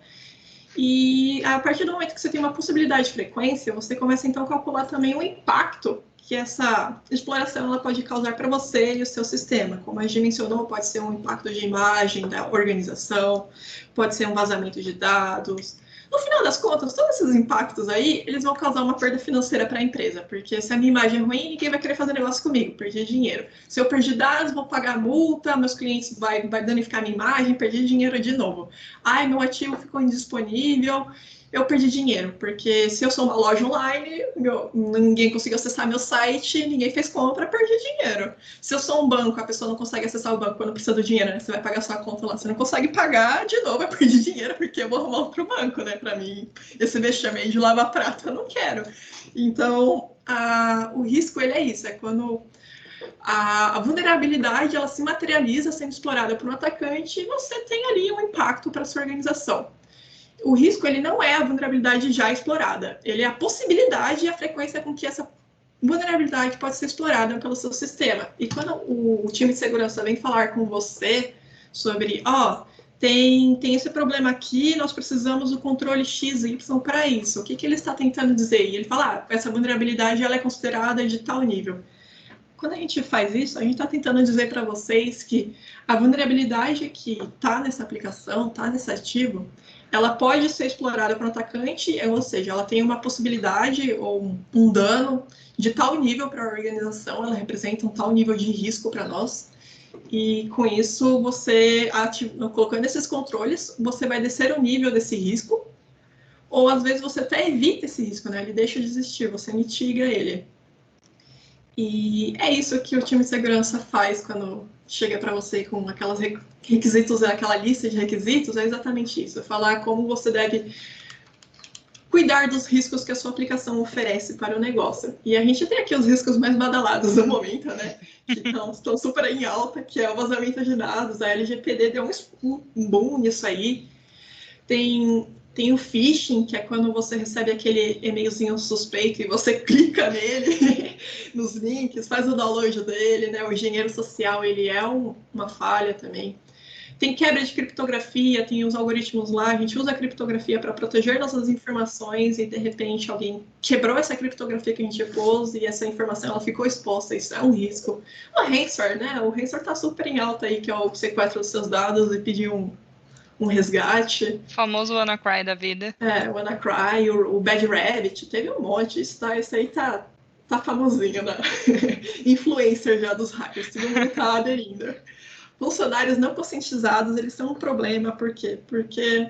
E a partir do momento que você tem uma possibilidade de frequência, você começa então a calcular também o impacto que essa exploração ela pode causar para você e o seu sistema. Como a gente mencionou, pode ser um impacto de imagem da organização, pode ser um vazamento de dados. No final das contas, todos esses impactos aí, eles vão causar uma perda financeira para a empresa, porque se a minha imagem é ruim, ninguém vai querer fazer negócio comigo, perdi dinheiro. Se eu perdi dados, vou pagar multa, meus clientes vai danificar minha imagem, perdi dinheiro de novo. Meu ativo ficou indisponível, eu perdi dinheiro, porque se eu sou uma loja online, ninguém conseguiu acessar meu site, ninguém fez compra, perdi dinheiro. Se eu sou um banco, a pessoa não consegue acessar o banco quando precisa do dinheiro, né? Você vai pagar sua conta lá, você não consegue pagar, de novo, eu perdi dinheiro, porque eu vou arrumar outro banco, né? Para mim, esse vexame aí de lavar prato, eu não quero. Então, o risco, ele é isso, é quando a vulnerabilidade, ela se materializa sendo explorada por um atacante e você tem ali um impacto para sua organização. O risco, ele não é a vulnerabilidade já explorada, ele é a possibilidade e a frequência com que essa vulnerabilidade pode ser explorada pelo seu sistema. E quando o time de segurança vem falar com você sobre, tem esse problema aqui, nós precisamos do controle XY para isso. O que ele está tentando dizer? E ele fala, essa vulnerabilidade ela é considerada de tal nível. Quando a gente faz isso, a gente está tentando dizer para vocês que a vulnerabilidade que está nessa aplicação, está nesse ativo, ela pode ser explorada por um atacante, ou seja, ela tem uma possibilidade ou um dano de tal nível para a organização, ela representa um tal nível de risco para nós, e com isso, você colocando esses controles, você vai descer o nível desse risco, ou às vezes você até evita esse risco, né? Ele deixa de existir, você mitiga ele. E é isso que o time de segurança faz quando chega para você com aquelas requisitos, aquela lista de requisitos, é exatamente isso, falar como você deve cuidar dos riscos que a sua aplicação oferece para o negócio. E a gente tem aqui os riscos mais badalados no momento, né? Que estão super em alta, que é o vazamento de dados. A LGPD deu um boom nisso aí. Tem o phishing, que é quando você recebe aquele e-mailzinho suspeito e você clica nele, nos links, faz o download dele, né? O engenheiro social, ele é uma falha também. Tem quebra de criptografia, tem os algoritmos lá, a gente usa a criptografia para proteger nossas informações e, de repente, alguém quebrou essa criptografia que a gente pôs e essa informação ela ficou exposta, isso é um risco. O ransomware, né? O ransomware está super em alta aí, que é o sequestro dos seus dados e pedir um resgate. O famoso WannaCry da vida. O WannaCry, o Bad Rabbit, teve um monte, isso aí tá famosinho, né? Influencer já dos hackers, todo mundo tá aderindo. Funcionários não conscientizados, eles são um problema, por quê? Porque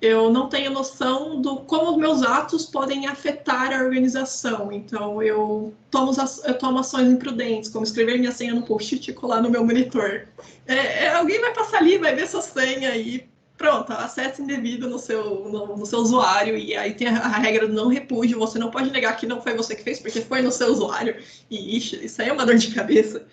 eu não tenho noção do como os meus atos podem afetar a organização. Então, eu tomo ações imprudentes, como escrever minha senha no post-it e colar no meu monitor. Alguém vai passar ali, vai ver sua senha e pronto, acesso indevido no seu usuário. E aí tem a regra do não repúdio, você não pode negar que não foi você que fez, porque foi no seu usuário. E isso aí é uma dor de cabeça.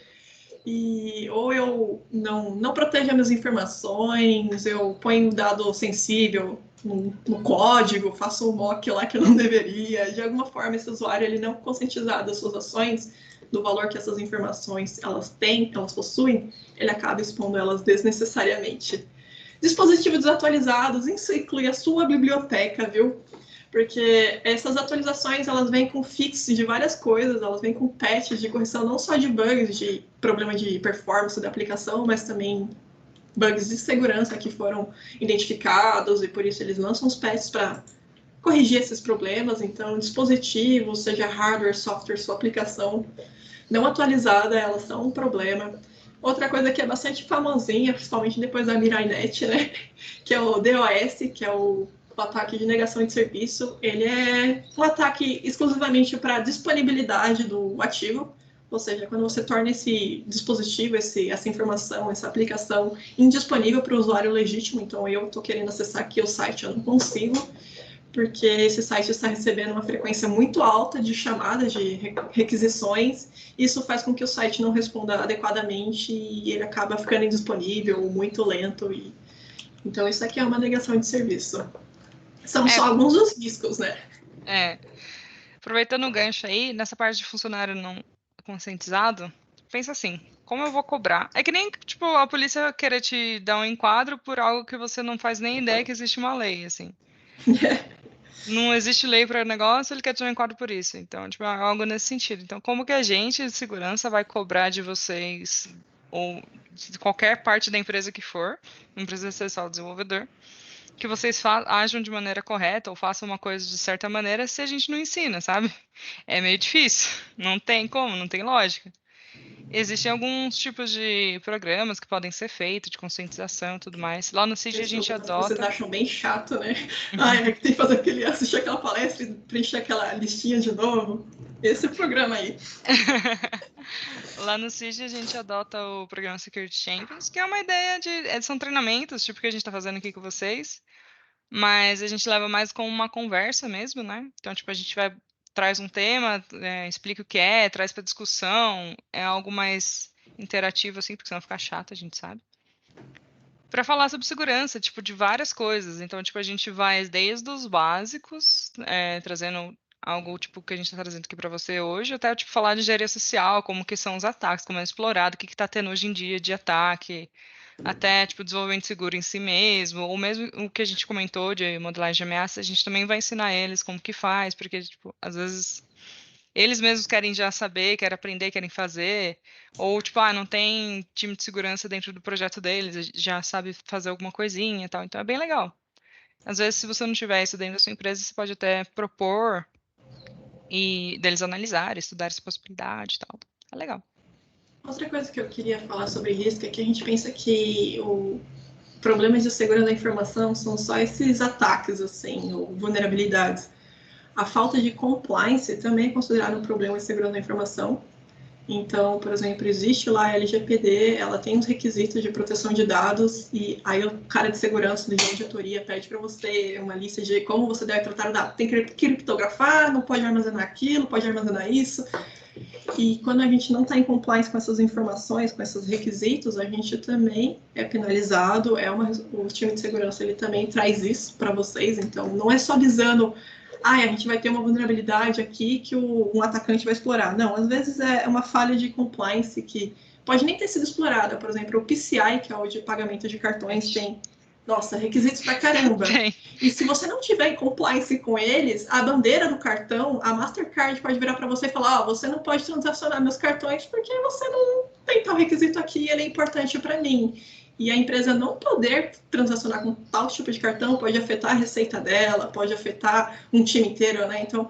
Ou eu não protejo as minhas informações, eu ponho um dado sensível no código, faço um mock lá que eu não deveria. De alguma forma, esse usuário ele não conscientizado das suas ações, do valor que essas informações elas têm, elas possuem, ele acaba expondo elas desnecessariamente. Dispositivos desatualizados, isso inclui a sua biblioteca, viu? Porque essas atualizações elas vêm com fixes de várias coisas, elas vêm com patches de correção não só de bugs, de problema de performance da aplicação, mas também bugs de segurança que foram identificados e por isso eles lançam os patches para corrigir esses problemas. Então, dispositivos, seja hardware, software, sua aplicação não atualizada, elas são um problema. Outra coisa que é bastante famosinha, principalmente depois da Mirainet, né, que é o DOS, que é o ataque de negação de serviço, ele é um ataque exclusivamente para disponibilidade do ativo, ou seja, quando você torna esse dispositivo, essa informação, essa aplicação indisponível para o usuário legítimo, então eu estou querendo acessar aqui o site, eu não consigo, porque esse site está recebendo uma frequência muito alta de chamadas, de requisições, isso faz com que o site não responda adequadamente e ele acaba ficando indisponível, muito lento. Então, isso aqui é uma negação de serviço. São só alguns dos riscos, né? Aproveitando o gancho aí, nessa parte de funcionário não conscientizado, pensa assim, como eu vou cobrar? É que nem, tipo, a polícia querer te dar um enquadro por algo que você não faz nem ideia que existe uma lei, assim. Não existe lei para o negócio, ele quer te dar um enquadro por isso. Então, tipo, é algo nesse sentido. Então, como que a gente de segurança vai cobrar de vocês, ou de qualquer parte da empresa que for, não precisa ser só o desenvolvedor, que vocês ajam de maneira correta ou façam uma coisa de certa maneira se a gente não ensina, sabe? É meio difícil. Não tem como, não tem lógica. Existem alguns tipos de programas que podem ser feitos, de conscientização e tudo mais. Lá no CID a gente adota... Vocês acham bem chato, né? Tem que fazer assistir aquela palestra e preencher aquela listinha de novo. Esse é o programa aí. Lá no CID a gente adota o programa Security Champions, que é uma ideia de... São treinamentos, tipo que a gente está fazendo aqui com vocês, mas a gente leva mais como uma conversa mesmo, né? Então, tipo, a gente traz um tema, explica o que é, traz para discussão, é algo mais interativo, assim, porque senão fica chato, a gente sabe. Para falar sobre segurança, tipo, de várias coisas. Então, tipo, a gente vai desde os básicos, trazendo algo, tipo, que a gente está trazendo aqui para você hoje, até, tipo, falar de engenharia social, como que são os ataques, como é explorado, o que está tendo hoje em dia de ataque, até, tipo, desenvolvimento seguro em si mesmo, ou mesmo o que a gente comentou de modelagem de ameaça, a gente também vai ensinar eles como que faz, porque, tipo, às vezes eles mesmos querem já saber, querem aprender, querem fazer, ou, tipo, não tem time de segurança dentro do projeto deles, já sabe fazer alguma coisinha e tal, então é bem legal. Às vezes, se você não tiver isso dentro da sua empresa, você pode até propor e deles analisarem, estudar essa possibilidade e tal. É legal. Outra coisa que eu queria falar sobre risco é que a gente pensa que o problemas de segurança da informação são só esses ataques, assim, ou vulnerabilidades. A falta de compliance também é considerada um problema de segurança da informação. Então, por exemplo, existe lá a LGPD, ela tem os requisitos de proteção de dados, e aí o cara de segurança de auditoria pede para você uma lista de como você deve tratar o dado. Tem que criptografar, não pode armazenar aquilo, pode armazenar isso. E quando a gente não está em compliance com essas informações, com esses requisitos, a gente também é penalizado. O time de segurança ele também traz isso para vocês. Então, não é só avisando, a gente vai ter uma vulnerabilidade aqui que um atacante vai explorar. Não, às vezes é uma falha de compliance que pode nem ter sido explorada. Por exemplo, o PCI, que é o de pagamento de cartões, tem requisitos pra caramba. E se você não tiver em compliance com eles, a bandeira do cartão, a Mastercard pode virar para você e falar: você não pode transacionar meus cartões porque você não tem tal requisito aqui, ele é importante para mim. E a empresa não poder transacionar com tal tipo de cartão pode afetar a receita dela, pode afetar um time inteiro, né? Então,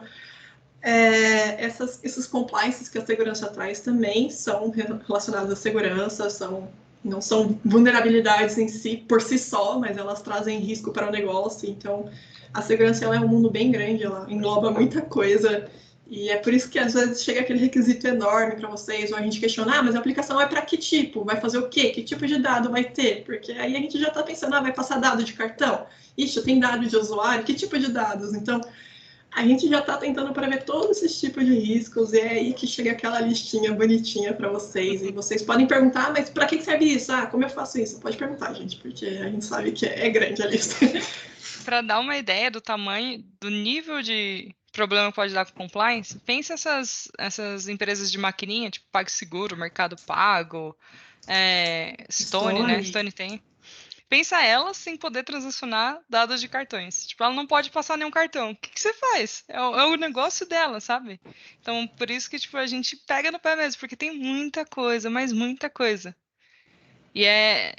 esses compliances que a segurança traz também são relacionados à segurança, não são vulnerabilidades em si, por si só, mas elas trazem risco para o negócio. Então, a segurança ela é um mundo bem grande, ela engloba muita coisa. E é por isso que às vezes chega aquele requisito enorme para vocês, ou a gente questiona, mas a aplicação é para que tipo? Vai fazer o quê? Que tipo de dado vai ter? Porque aí a gente já está pensando, vai passar dado de cartão? Ixi, tem dado de usuário? Que tipo de dados? Então, a gente já está tentando prever todos esses tipos de riscos, e é aí que chega aquela listinha bonitinha para vocês. E vocês podem perguntar, mas para que serve isso? Como eu faço isso? Pode perguntar, gente, porque a gente sabe que é grande a lista. Para dar uma ideia do tamanho, do nível de problema que pode dar com compliance, pensa essas empresas de maquininha, tipo PagSeguro, Mercado Pago, Stone, né? Stone tem. Pensa ela sem poder transacionar dados de cartões. Tipo, ela não pode passar nenhum cartão. O que você faz? É o negócio dela, sabe? Então, por isso que, tipo, a gente pega no pé mesmo, porque tem muita coisa, mas muita coisa. E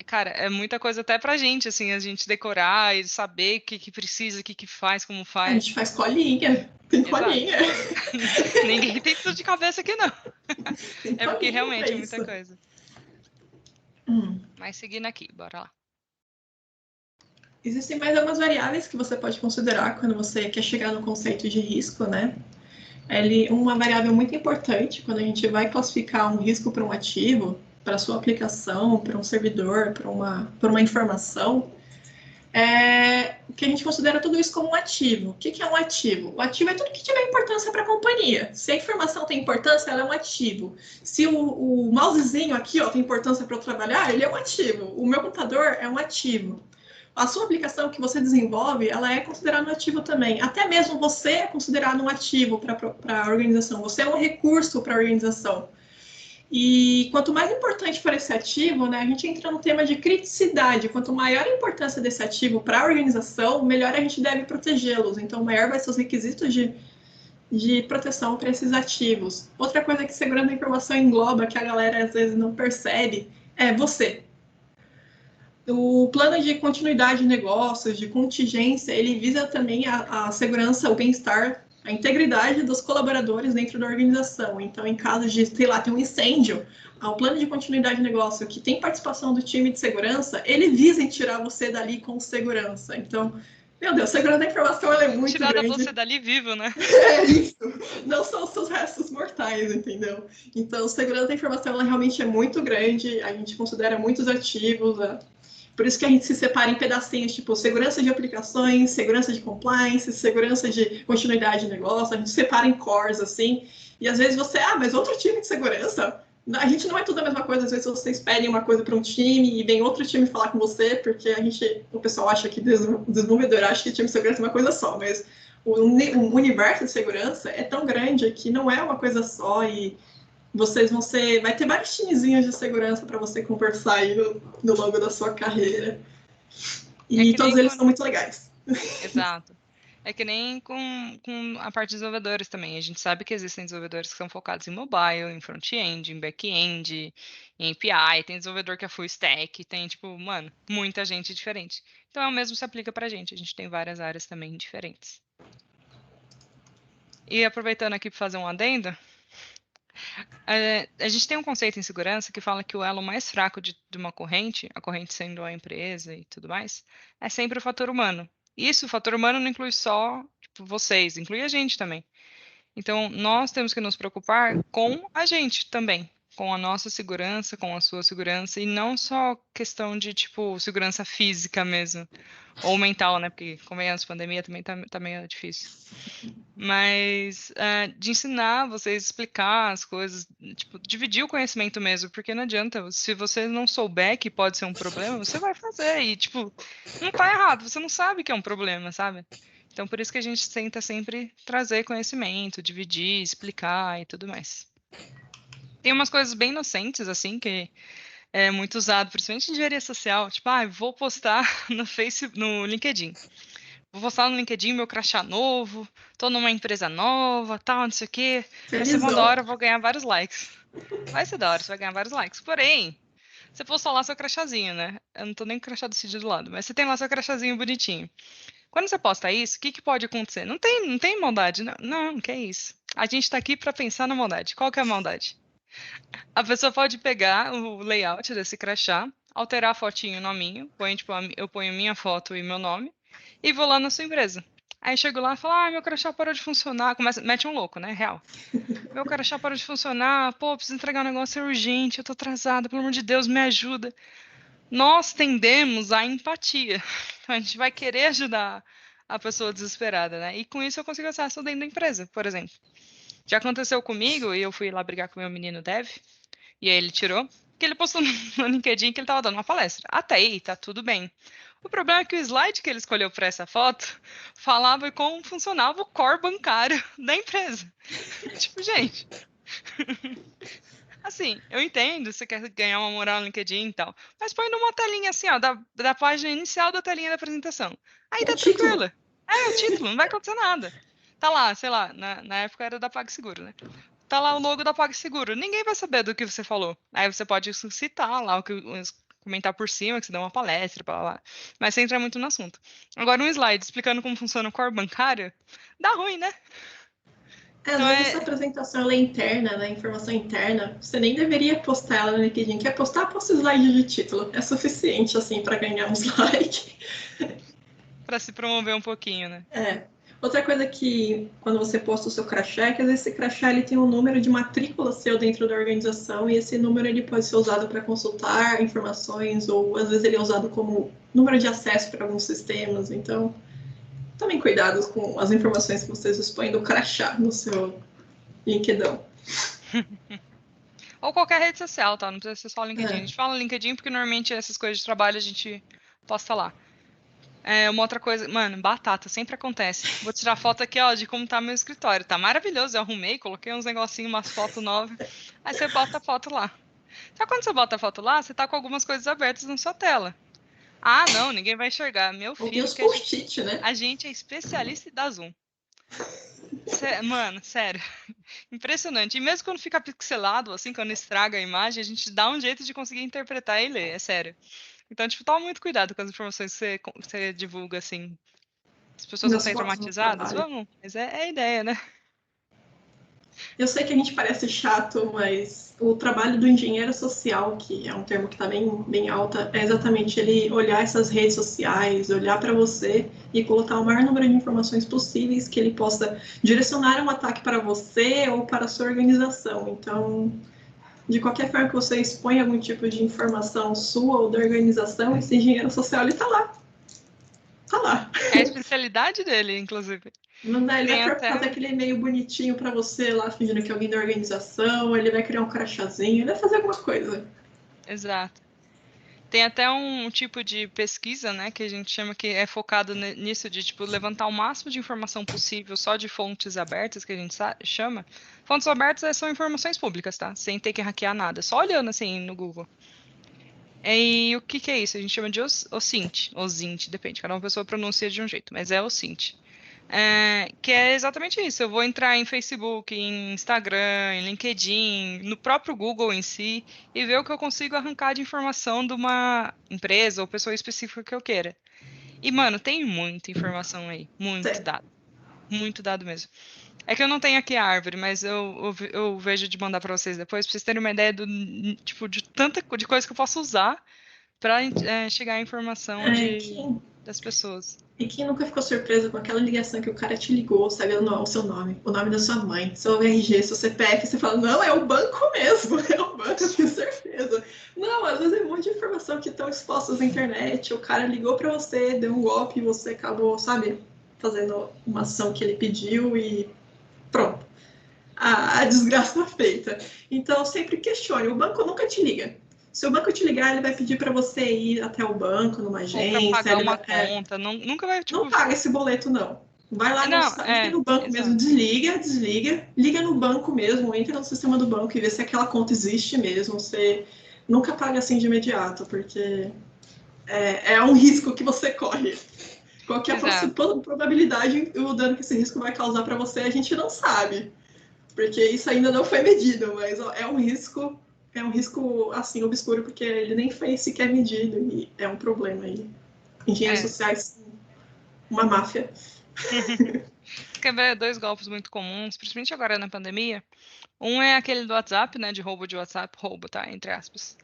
cara, é muita coisa até pra gente, assim, a gente decorar e saber o que precisa, o que faz, como faz. A gente faz colinha, tem colinha. Ninguém tem tudo de cabeça aqui, não. Tem É porque realmente é isso. muita coisa. Mas seguindo aqui, bora lá. Existem mais algumas variáveis que você pode considerar quando você quer chegar no conceito de risco, né? Uma variável muito importante quando a gente vai classificar um risco para um ativo, para a sua aplicação, para um servidor, para uma informação, que a gente considera tudo isso como um ativo. O que é um ativo? O ativo é tudo que tiver importância para a companhia. Se a informação tem importância, ela é um ativo. Se o mousezinho aqui tem importância para eu trabalhar, ele é um ativo. O meu computador é um ativo. A sua aplicação que você desenvolve, ela é considerada um ativo também. Até mesmo você é considerado um ativo para a organização. Você é um recurso para a organização. E quanto mais importante for esse ativo, né, a gente entra no tema de criticidade. Quanto maior a importância desse ativo para a organização, melhor a gente deve protegê-los. Então, maior vai ser os requisitos de proteção para esses ativos. Outra coisa que segurança da informação engloba, que a galera às vezes não percebe, é você. O plano de continuidade de negócios, de contingência, ele visa também a segurança, o bem-estar, a integridade dos colaboradores dentro da organização. Então, em caso de, ter um incêndio, o plano de continuidade de negócio que tem participação do time de segurança, ele visa em tirar você dali com segurança. Então, meu Deus, a segurança da informação ela é muito tirar grande. Tirar você dali vivo, né? É isso. Não são os seus restos mortais, entendeu? Então, a segurança da informação ela realmente é muito grande. A gente considera muitos ativos, por isso que a gente se separa em pedacinhos, tipo segurança de aplicações, segurança de compliance, segurança de continuidade de negócio, a gente separa em cores, assim, e às vezes você, mas outro time de segurança? A gente não é tudo a mesma coisa, às vezes vocês pedem uma coisa para um time e vem outro time falar com você, porque o pessoal acha que o desenvolvedor acha que time de segurança é uma coisa só, mas o universo de segurança é tão grande que não é uma coisa só e vai ter vários timezinhos de segurança para você conversar aí no longo da sua carreira. E todos eles são muito legais. Exato. É que nem com a parte de desenvolvedores também. A gente sabe que existem desenvolvedores que são focados em mobile, em front-end, em back-end, em API. Tem desenvolvedor que é full stack. Tem, tipo, mano, muita gente diferente. Então, é o mesmo que se aplica pra gente. A gente tem várias áreas também diferentes. E aproveitando aqui para fazer um adendo, a gente tem um conceito em segurança que fala que o elo mais fraco de uma corrente, a corrente sendo a empresa e tudo mais, é sempre o fator humano. Isso, o fator humano não inclui só tipo, vocês, inclui a gente também. Então, nós temos que nos preocupar com a gente também, com a nossa segurança, com a sua segurança, e não só questão de, tipo, segurança física mesmo, ou mental, né? Porque, convenhamos, pandemia também tá meio difícil. Mas de ensinar vocês, explicar as coisas, tipo, dividir o conhecimento mesmo, porque não adianta, se você não souber que pode ser um problema, você vai fazer, e, tipo, não tá errado, você não sabe que é um problema, sabe? Então, por isso que a gente tenta sempre trazer conhecimento, dividir, explicar e tudo mais. Tem umas coisas bem inocentes, assim, que é muito usado, principalmente em engenharia social. Tipo, vou postar no Facebook, no LinkedIn. Vou postar no LinkedIn meu crachá novo, tô numa empresa nova, tal, não sei o quê. Vai ser uma da Felizão. hora, eu vou ganhar vários likes. Vai ser da hora, você vai ganhar vários likes. Porém, você postou lá seu crachazinho, né? Eu não tô nem com o crachá decidido do lado, mas você tem lá seu crachazinho bonitinho. Quando você posta isso, o que, que pode acontecer? Não tem maldade, não, que é isso. A gente tá aqui para pensar na maldade. Qual que é a maldade? A pessoa pode pegar o layout desse crachá, alterar a fotinho, o nominho, tipo, eu ponho minha foto e meu nome, e vou lá na sua empresa. Aí chego lá e falo, meu crachá parou de funcionar. Mete um louco, né? Real. Meu crachá parou de funcionar, pô, preciso entregar um negócio urgente, eu tô atrasada, pelo amor de Deus, me ajuda. Nós tendemos à empatia. Então a gente vai querer ajudar a pessoa desesperada, né? E com isso eu consigo acesso dentro da empresa, por exemplo. Já aconteceu comigo e eu fui lá brigar com o meu menino Dev, e aí ele tirou, que ele postou no LinkedIn que ele tava dando uma palestra. Até aí, tá tudo bem. O problema é que o slide que ele escolheu para essa foto falava como funcionava o core bancário da empresa. Tipo, gente, assim, eu entendo, você quer ganhar uma moral no LinkedIn e tal, mas põe numa telinha assim, ó, da página inicial da telinha da apresentação. Aí O tá título. tranquilo. É o título, não vai acontecer nada. Tá lá, sei lá, na época era da PagSeguro, né? Tá lá o logo da PagSeguro. Ninguém vai saber do que você falou. Aí você pode citar lá, comentar por cima, que você deu uma palestra, blá, blá, blá. Mas você entra muito no assunto. Agora, um slide explicando como funciona o core bancário, dá ruim, né? Às Então vezes essa apresentação ela é interna, né? Informação interna. Você nem deveria postar ela no LinkedIn. Quer postar? Posta o slide de título. É suficiente, assim, para ganhar uns likes. para se promover um pouquinho, né? É. Outra coisa que, quando você posta o seu crachá, é que às vezes esse crachá ele tem um número de matrícula seu dentro da organização e esse número ele pode ser usado para consultar informações ou às vezes ele é usado como número de acesso para alguns sistemas. Então, tomem cuidado com as informações que vocês expõem do crachá no seu LinkedIn. Ou qualquer rede social, tá? Não precisa ser só o LinkedIn. A É. gente fala LinkedIn porque normalmente essas coisas de trabalho a gente posta lá. Uma outra coisa, mano, batata, sempre acontece. Vou tirar foto aqui, ó, de como tá meu escritório. Tá maravilhoso, eu arrumei, coloquei uns negocinhos, umas fotos novas. Aí você bota a foto lá. Só quando você bota a foto lá, você tá com algumas coisas abertas na sua tela. Ah, não, ninguém vai enxergar. Meu Ou tem filho, os que post-it, né? a gente é especialista em dar zoom. Mano, sério. Impressionante. E mesmo quando fica pixelado, assim, quando estraga a imagem, a gente dá um jeito de conseguir interpretar e ler, é sério. Então, tipo, toma muito cuidado com as informações que você divulga, assim. As pessoas vão Das sair fotos no traumatizadas? trabalho. Vamos, mas é a ideia, né? Eu sei que a gente parece chato, mas o trabalho do engenheiro social, que é um termo que está bem alta, é exatamente ele olhar essas redes sociais, olhar para você e colocar o maior número de informações possíveis que ele possa direcionar um ataque para você ou para a sua organização. Então, de qualquer forma que você expõe algum tipo de informação sua ou da organização, esse engenheiro social ele está lá. Tá lá. É a especialidade dele, inclusive. Mandar, ele Tem vai até fazer um. aquele e-mail bonitinho para você lá, fingindo que é alguém da organização, ele vai criar um crachazinho, ele vai fazer alguma coisa. Exato. Tem até um tipo de pesquisa, né, que a gente chama que é focado nisso de, tipo, levantar o máximo de informação possível só de fontes abertas, que a gente chama. Fontes abertas são informações públicas, tá? Sem ter que hackear nada. Só olhando, assim, no Google. E o que é isso? A gente chama de OSINT, depende. Cada uma pessoa pronuncia de um jeito, mas é OSINT. Que é exatamente isso. Eu vou entrar em Facebook, em Instagram, em LinkedIn, no próprio Google em si, e ver o que eu consigo arrancar de informação de uma empresa ou pessoa específica que eu queira. E, mano, tem muita informação aí. Muito Sério. dado. Muito dado mesmo. É que eu não tenho aqui a árvore, mas eu vejo de mandar para vocês depois, para vocês terem uma ideia do tipo de tanta de coisa que eu posso usar para chegar à informação É que das pessoas. E quem nunca ficou surpreso com aquela ligação que o cara te ligou, sabendo o seu nome, o nome da sua mãe, seu RG, seu CPF, você fala, não, é o banco mesmo, é o banco, eu tenho certeza. Não, às vezes é um monte de informação que estão expostas na internet, o cara ligou para você, deu um golpe e você acabou, sabe, fazendo uma ação que ele pediu e pronto. A desgraça está feita. Então, sempre questione. O banco nunca te liga. Se o banco te ligar, ele vai pedir para você ir até o banco, numa Ou pra agência. pagar Ele uma vai, conta. Nunca vai, tipo. não paga esse boleto, não. Vai lá no, Não, liga no banco mesmo, exato. desliga, liga no banco mesmo, entra no sistema do banco e vê se aquela conta existe mesmo. Você nunca paga assim de imediato, porque é um risco que você corre. Qual que é Exato. a probabilidade e o dano que esse risco vai causar para você, a gente não sabe. Porque isso ainda não foi medido, mas ó, é um risco assim obscuro, porque ele nem foi sequer medido e é um problema aí. Engenheiros É. sociais, uma máfia. Quer ver dois golpes muito comuns, principalmente agora na pandemia? Um é aquele do WhatsApp, né? De roubo de WhatsApp, roubo, tá? Entre aspas.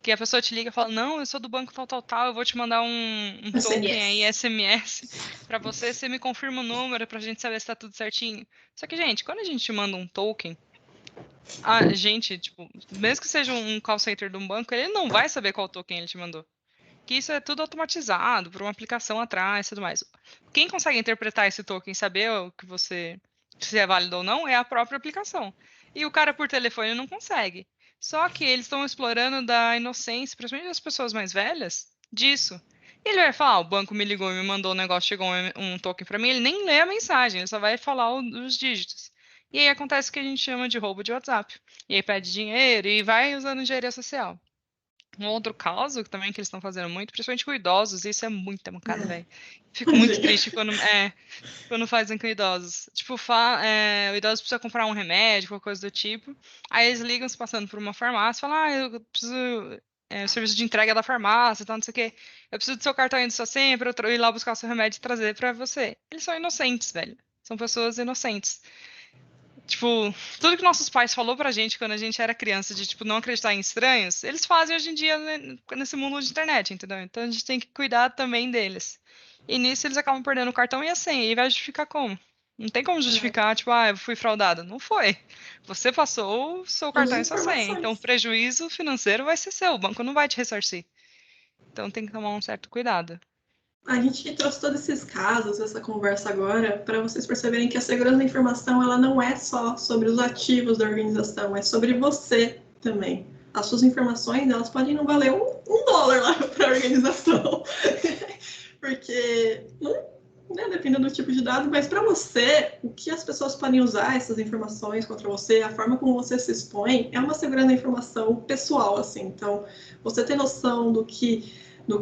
Que a pessoa te liga e fala, não, eu sou do banco tal, tal, tal, eu vou te mandar um token aí, SMS. SMS, pra você me confirma o número pra gente saber se tá tudo certinho. Só que, gente, quando a gente manda um token, a gente, tipo, mesmo que seja um call center de um banco, ele não vai saber qual token ele te mandou. Que isso é tudo automatizado, por uma aplicação atrás e tudo mais. Quem consegue interpretar esse token e saber o que você, se é válido ou não é a própria aplicação. E o cara por telefone não consegue. Só que eles estão explorando da inocência, principalmente das pessoas mais velhas, disso. Ele vai falar, o banco me ligou e me mandou um negócio, chegou um token para mim, ele nem lê a mensagem, ele só vai falar os dígitos. E aí acontece o que a gente chama de roubo de WhatsApp. E aí pede dinheiro e vai usando engenharia social. Um outro caso que também que eles estão fazendo muito, principalmente com idosos, isso é muita mancada, velho. Fico muito Tadinha. triste quando fazem com idosos. Tipo, o idoso precisa comprar um remédio, qualquer coisa do tipo. Aí eles ligam se passando por uma farmácia, falam, eu preciso. O serviço de entrega da farmácia, tal, não sei o quê. Eu preciso do seu cartão aí do seu senha pra eu ir lá buscar o seu remédio e trazer pra você. Eles são inocentes, velho. São pessoas inocentes. Tipo, tudo que nossos pais falou pra gente quando a gente era criança, de, tipo, não acreditar em estranhos, eles fazem hoje em dia, né, nesse mundo de internet, entendeu? Então a gente tem que cuidar também deles. E nisso eles acabam perdendo o cartão e a senha. E vai justificar como? Não tem como justificar, tipo, eu fui fraudada. Não foi. Você passou o seu Todas cartão as e sua senha. Então o informações. prejuízo financeiro vai ser seu. O banco não vai te ressarcir. Então tem que tomar um certo cuidado. A gente trouxe todos esses casos, essa conversa agora, para vocês perceberem que a segurança da informação ela não é só sobre os ativos da organização, é sobre você também. As suas informações elas podem não valer um dólar lá para a organização, porque né, dependendo do tipo de dado, mas para você, o que as pessoas podem usar essas informações contra você, a forma como você se expõe, é uma segurança da informação pessoal, assim. Então, você tem noção do que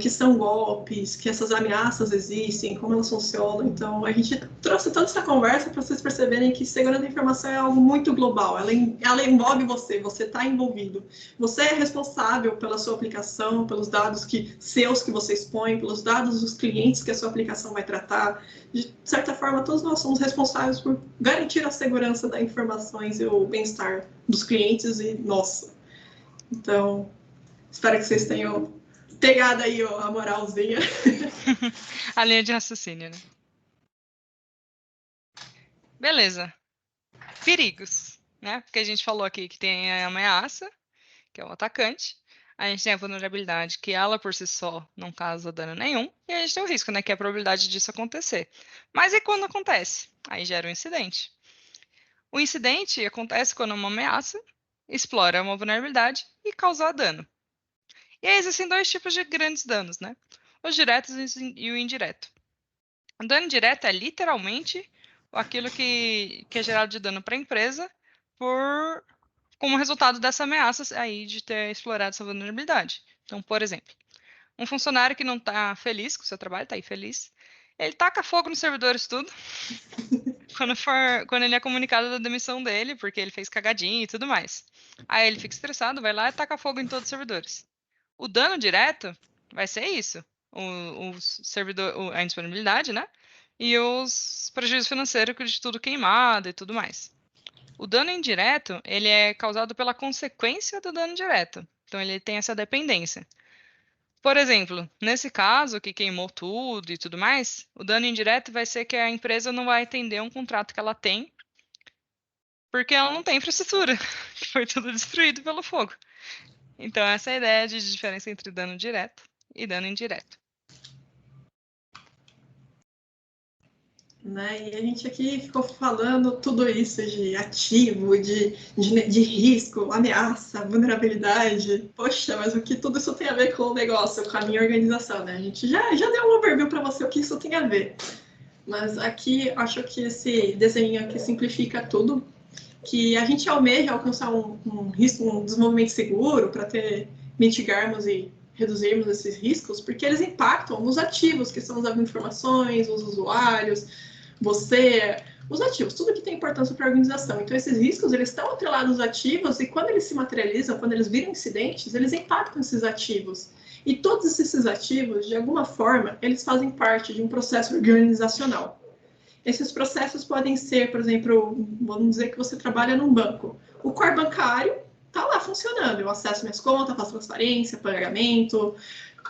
são golpes, que essas ameaças existem, como elas funcionam. Então, a gente trouxe toda essa conversa para vocês perceberem que segurança da informação é algo muito global. Ela envolve você está envolvido. Você é responsável pela sua aplicação, pelos dados que você expõe, pelos dados dos clientes que a sua aplicação vai tratar. De certa forma, todos nós somos responsáveis por garantir a segurança das informações e o bem-estar dos clientes e nossa. Então, espero que vocês tenham pegado aí ó, a moralzinha. A linha de raciocínio, né? Beleza. Perigos, né? Porque a gente falou aqui que tem a ameaça, que é o atacante. A gente tem a vulnerabilidade, que ela por si só não causa dano nenhum. E a gente tem o risco, né? Que é a probabilidade disso acontecer. Mas e quando acontece? Aí gera um incidente. O incidente acontece quando uma ameaça explora uma vulnerabilidade e causa dano. E aí existem dois tipos de grandes danos, né? Os diretos e o indireto. O dano direto é literalmente aquilo que é gerado de dano para a empresa por como resultado dessa ameaça aí de ter explorado essa vulnerabilidade. Então, por exemplo, um funcionário que não está feliz com o seu trabalho, está aí feliz, ele taca fogo nos servidores tudo, quando ele é comunicado da demissão dele, porque ele fez cagadinha e tudo mais. Aí ele fica estressado, vai lá e taca fogo em todos os servidores. O dano direto vai ser isso, o servidor, a indisponibilidade, né? E os prejuízos financeiros de tudo queimado e tudo mais. O dano indireto, ele é causado pela consequência do dano direto. Então, ele tem essa dependência. Por exemplo, nesse caso que queimou tudo e tudo mais, o dano indireto vai ser que a empresa não vai atender um contrato que ela tem, porque ela não tem infraestrutura, que foi tudo destruído pelo fogo. Então, essa é a ideia de diferença entre dano direto e dano indireto. Né? E a gente aqui ficou falando tudo isso de ativo, de risco, ameaça, vulnerabilidade. Poxa, mas o que tudo isso tem a ver com o negócio, com a minha organização, né? A gente já deu um overview para você o que isso tem a ver. Mas aqui, acho que esse desenho aqui simplifica tudo, que a gente almeja alcançar um risco, um desenvolvimento seguro para mitigarmos e reduzirmos esses riscos, porque eles impactam nos ativos, que são as informações, os usuários, você, os ativos, tudo que tem importância para a organização. Então, esses riscos, eles estão atrelados aos ativos e quando eles se materializam, quando eles viram incidentes, eles impactam esses ativos. E todos esses ativos, de alguma forma, eles fazem parte de um processo organizacional. Esses processos podem ser, por exemplo, vamos dizer que você trabalha num banco. O core bancário está lá funcionando. Eu acesso minhas contas, faço transferência, pagamento,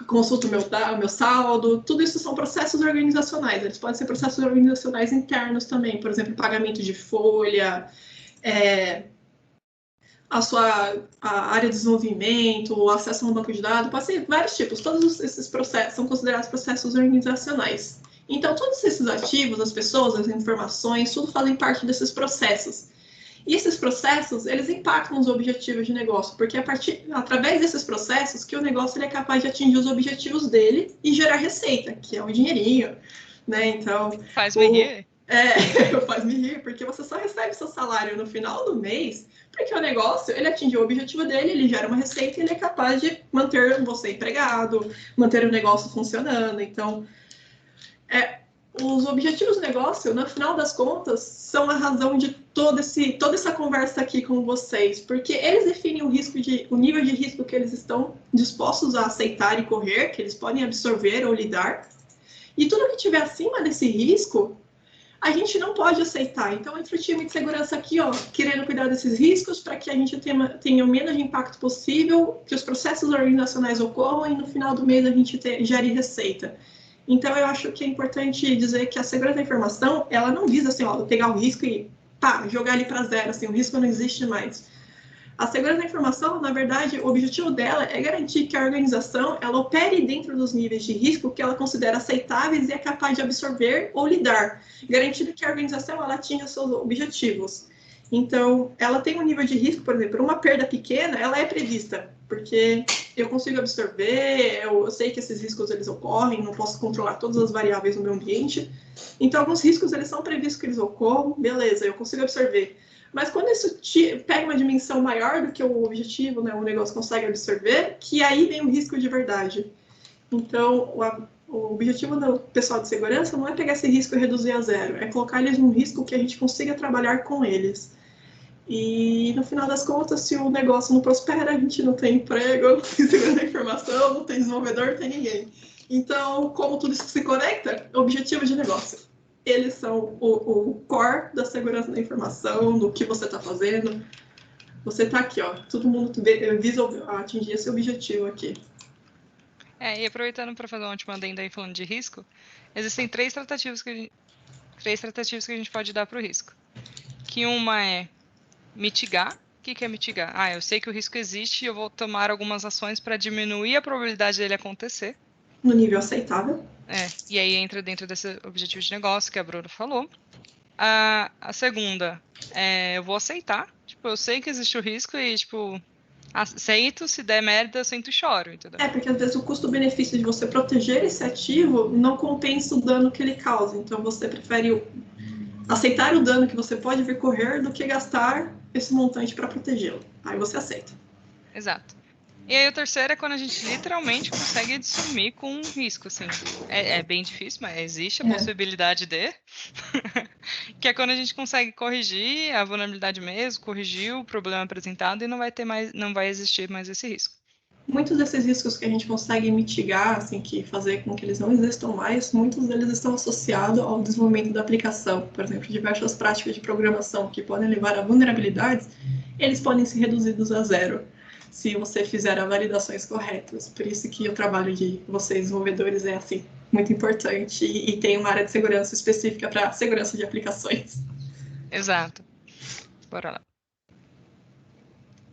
consulto o meu saldo. Tudo isso são processos organizacionais. Eles podem ser processos organizacionais internos também. Por exemplo, pagamento de folha, a área de desenvolvimento, acesso a um banco de dados. Pode ser vários tipos. Todos esses processos são considerados processos organizacionais. Então, todos esses ativos, as pessoas, as informações, tudo fazem parte desses processos. E esses processos, eles impactam os objetivos de negócio, porque através desses processos que o negócio ele é capaz de atingir os objetivos dele e gerar receita, que é o dinheirinho, né? Então, Faz-me rir. Faz-me rir, porque você só recebe seu salário no final do mês, porque o negócio, ele atingiu o objetivo dele, ele gera uma receita e ele é capaz de manter você empregado, manter o negócio funcionando. Então, os objetivos do negócio, no final das contas, são a razão de toda essa conversa aqui com vocês, porque eles definem o nível de risco que eles estão dispostos a aceitar e correr, que eles podem absorver ou lidar, e tudo que tiver acima desse risco, a gente não pode aceitar. Então, entra o time de segurança aqui, ó, querendo cuidar desses riscos para que a gente tenha o menos de impacto possível, que os processos organizacionais ocorram e no final do mês a gente gere receita. Então, eu acho que é importante dizer que a segurança da informação, ela não visa assim, ó, pegar o risco e pá, jogar ele para zero, assim, o risco não existe mais. A segurança da informação, na verdade, o objetivo dela é garantir que a organização ela opere dentro dos níveis de risco que ela considera aceitáveis e é capaz de absorver ou lidar, garantindo que a organização ela atinja seus objetivos. Então, ela tem um nível de risco, por exemplo, uma perda pequena, ela é prevista, porque eu consigo absorver, eu sei que esses riscos eles ocorrem, não posso controlar todas as variáveis no meu ambiente. Então, alguns riscos eles são previstos que eles ocorram, beleza, eu consigo absorver. Mas quando isso pega uma dimensão maior do que o objetivo, né, o negócio consegue absorver, que aí vem o risco de verdade. Então, o objetivo do pessoal de segurança não é pegar esse risco e reduzir a zero, é colocar eles num risco que a gente consiga trabalhar com eles. E no final das contas, se o negócio não prospera, a gente não tem emprego, não tem segurança da informação, não tem desenvolvedor, não tem ninguém. Então, como tudo isso se conecta, objetivo de negócio. Eles são o core da segurança da informação, do que você está fazendo. Você está aqui, ó. Todo mundo visa atingir esse objetivo aqui. E aproveitando para fazer uma última adenda aí falando de risco, existem três tratativas que a gente pode dar para o risco. Que uma é mitigar. O que é mitigar? Eu sei que o risco existe e eu vou tomar algumas ações para diminuir a probabilidade dele acontecer. No nível aceitável. E aí entra dentro desse objetivo de negócio que a Bruna falou. A segunda é eu vou aceitar. Tipo, eu sei que existe o risco e, tipo, aceito, se der merda, eu sento e choro, entendeu? Porque às vezes o custo-benefício de você proteger esse ativo não compensa o dano que ele causa. Então você prefere aceitar o dano que você pode vir correr do que gastar esse montante para protegê-lo. Aí você aceita. Exato. E aí o terceiro é quando a gente literalmente consegue sumir com um risco, assim. É bem difícil, mas existe a possibilidade de. Que é quando a gente consegue corrigir a vulnerabilidade mesmo, corrigir o problema apresentado e não vai existir mais esse risco. Muitos desses riscos que a gente consegue mitigar, assim, que fazer com que eles não existam mais, muitos deles estão associados ao desenvolvimento da aplicação. Por exemplo, diversas práticas de programação que podem levar a vulnerabilidades, eles podem ser reduzidos a zero. se você fizer as validações corretas. Por isso que o trabalho de vocês, desenvolvedores, é assim, muito importante e tem uma área de segurança específica para segurança de aplicações. Exato. Bora lá.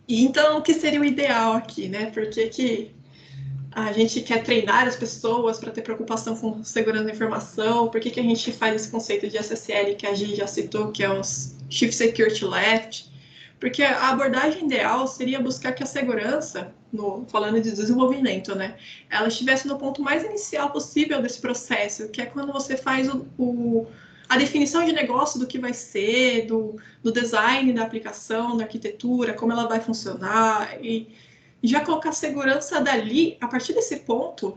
E então, o que seria o ideal aqui, né? Porque que a gente quer treinar as pessoas para ter preocupação com segurança da informação? Por que a gente faz esse conceito de SSL que a Gi já citou, que é os Chief Security Left? Porque a abordagem ideal seria buscar que a segurança, falando de desenvolvimento, né, ela estivesse no ponto mais inicial possível desse processo, que é quando você faz a definição de negócio do que vai ser, do design da aplicação, da arquitetura, como ela vai funcionar, e já colocar a segurança dali, a partir desse ponto,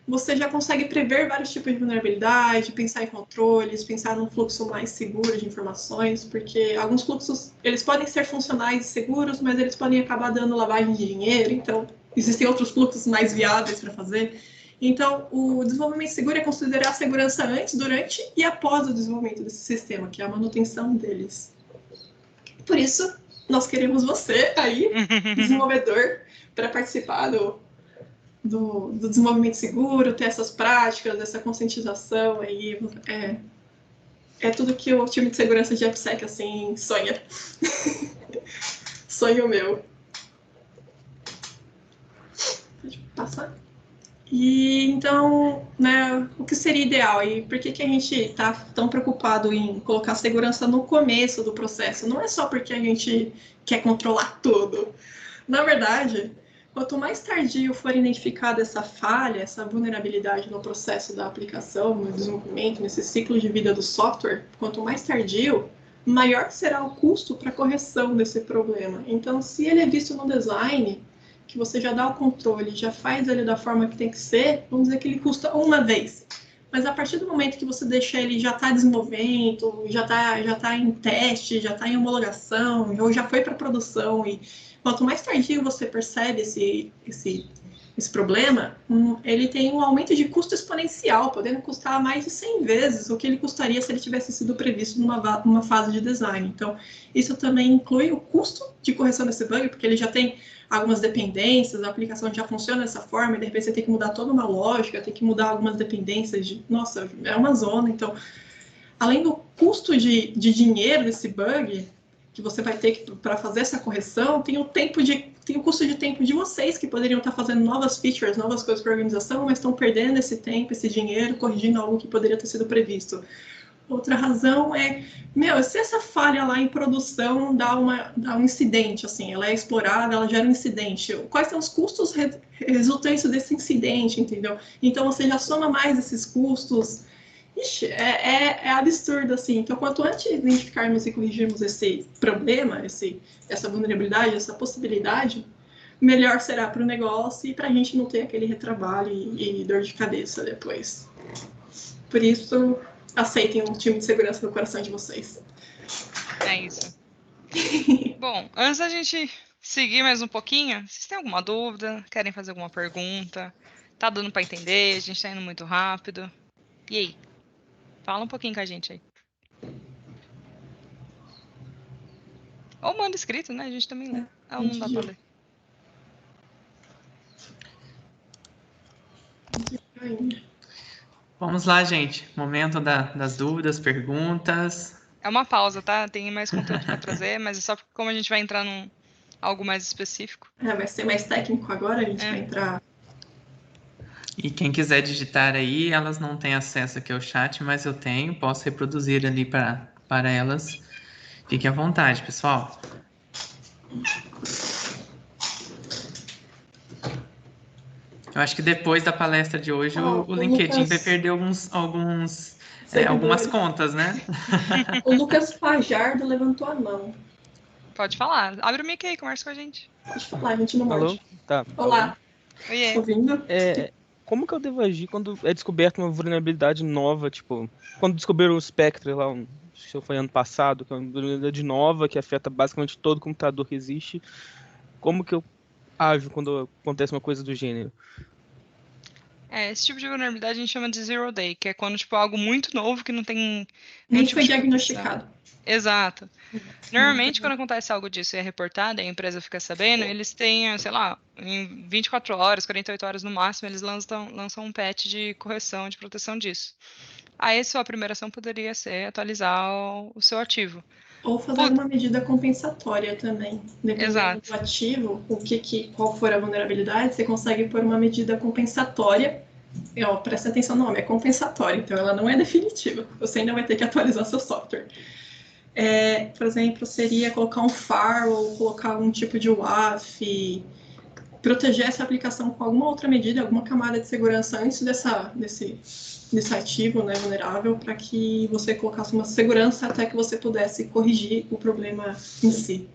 você já consegue prever vários tipos de vulnerabilidade, pensar em controles, pensar num fluxo mais seguro de informações, porque alguns fluxos, eles podem ser funcionais e seguros, mas eles podem acabar dando lavagem de dinheiro, então existem outros fluxos mais viáveis para fazer. Então, o desenvolvimento seguro é considerar a segurança antes, durante e após o desenvolvimento desse sistema, que é a manutenção deles. Por isso, nós queremos você aí, desenvolvedor, para participar do desenvolvimento seguro, ter essas práticas, essa conscientização aí, é tudo que o time de segurança de AppSec, assim, sonha. Sonho meu. Pode passar. E então, né, o que seria ideal? E por que a gente está tão preocupado em colocar segurança no começo do processo? Não é só porque a gente quer controlar tudo. Na verdade, quanto mais tardio for identificada essa falha, essa vulnerabilidade no processo da aplicação, no desenvolvimento, nesse ciclo de vida do software, quanto mais tardio, maior será o custo para a correção desse problema. Então, se ele é visto no design, que você já dá o controle, já faz ele da forma que tem que ser, vamos dizer que ele custa uma vez. Mas a partir do momento que você deixa ele já está desenvolvendo, já tá em teste, já está em homologação, ou já foi para produção, e quanto mais tardio você percebe esse problema, ele tem um aumento de custo exponencial, podendo custar mais de 100 vezes o que ele custaria se ele tivesse sido previsto numa fase de design. Então, isso também inclui o custo de correção desse bug, porque ele já tem algumas dependências, a aplicação já funciona dessa forma, e de repente você tem que mudar toda uma lógica, tem que mudar algumas dependências, nossa, é uma zona. Então, além do custo de dinheiro desse bug, que você vai ter para fazer essa correção, tem o custo de tempo de vocês, que poderiam estar fazendo novas features, novas coisas para a organização, mas estão perdendo esse tempo, esse dinheiro, corrigindo algo que poderia ter sido previsto. Outra razão é, se essa falha lá em produção dá um incidente, assim, ela é explorada, ela gera um incidente, quais são os custos resultantes desse incidente, entendeu? Então, você já soma mais esses custos. Ixi, é absurdo, assim. Então, quanto antes identificarmos e corrigirmos esse problema, essa vulnerabilidade, essa possibilidade, melhor será para o negócio e para a gente não ter aquele retrabalho e dor de cabeça depois. Por isso, aceitem um time de segurança no coração de vocês. É isso. Bom, antes da gente seguir mais um pouquinho, vocês têm alguma dúvida? Querem fazer alguma pergunta? Tá dando para entender? A gente tá indo muito rápido. E aí? Fala um pouquinho com a gente aí. Ou manda escrito, né? A gente também lê. Não dá para ler. Vamos lá, gente. Momento das dúvidas, perguntas. É uma pausa, tá? Tem mais conteúdo para trazer, mas é só porque como a gente vai entrar num algo mais específico. Vai ser mais técnico agora, a gente vai entrar. E quem quiser digitar aí, elas não têm acesso aqui ao chat, mas eu tenho, posso reproduzir ali para elas. Fiquem à vontade, pessoal. Eu acho que depois da palestra de hoje, o LinkedIn Lucas vai perder algumas contas, né? O Lucas Fajardo levantou a mão. Pode falar. Abre o mic aí, conversa com a gente. Pode falar, a gente não morde. Alô? Tá. Olá. Oiê. Ouvindo? Como que eu devo agir quando é descoberta uma vulnerabilidade nova? Tipo, quando descobriram o Spectre lá, acho que foi ano passado, que é uma vulnerabilidade nova que afeta basicamente todo computador que existe. Como que eu ajo quando acontece uma coisa do gênero? Esse tipo de vulnerabilidade a gente chama de zero day, que é quando, tipo, algo muito novo que não tem nenhum Nem tipo foi de proteção. diagnosticado. Exato. Normalmente, quando acontece algo disso e é reportado, e a empresa fica sabendo, eles têm, sei lá, em 24 horas, 48 horas no máximo, eles lançam um patch de correção, de proteção disso. Aí, sua primeira ação poderia ser atualizar o seu ativo. Ou fazer uma medida compensatória também. Dependendo Exato. do ativo, qual for a vulnerabilidade, você consegue pôr uma medida compensatória. Presta atenção no nome, é compensatória, então ela não é definitiva. Você ainda vai ter que atualizar seu software. Por exemplo, seria colocar um firewall, colocar algum tipo de WAF, proteger essa aplicação com alguma outra medida, alguma camada de segurança antes desse ativo, né, vulnerável, para que você colocasse uma segurança até que você pudesse corrigir o problema em si.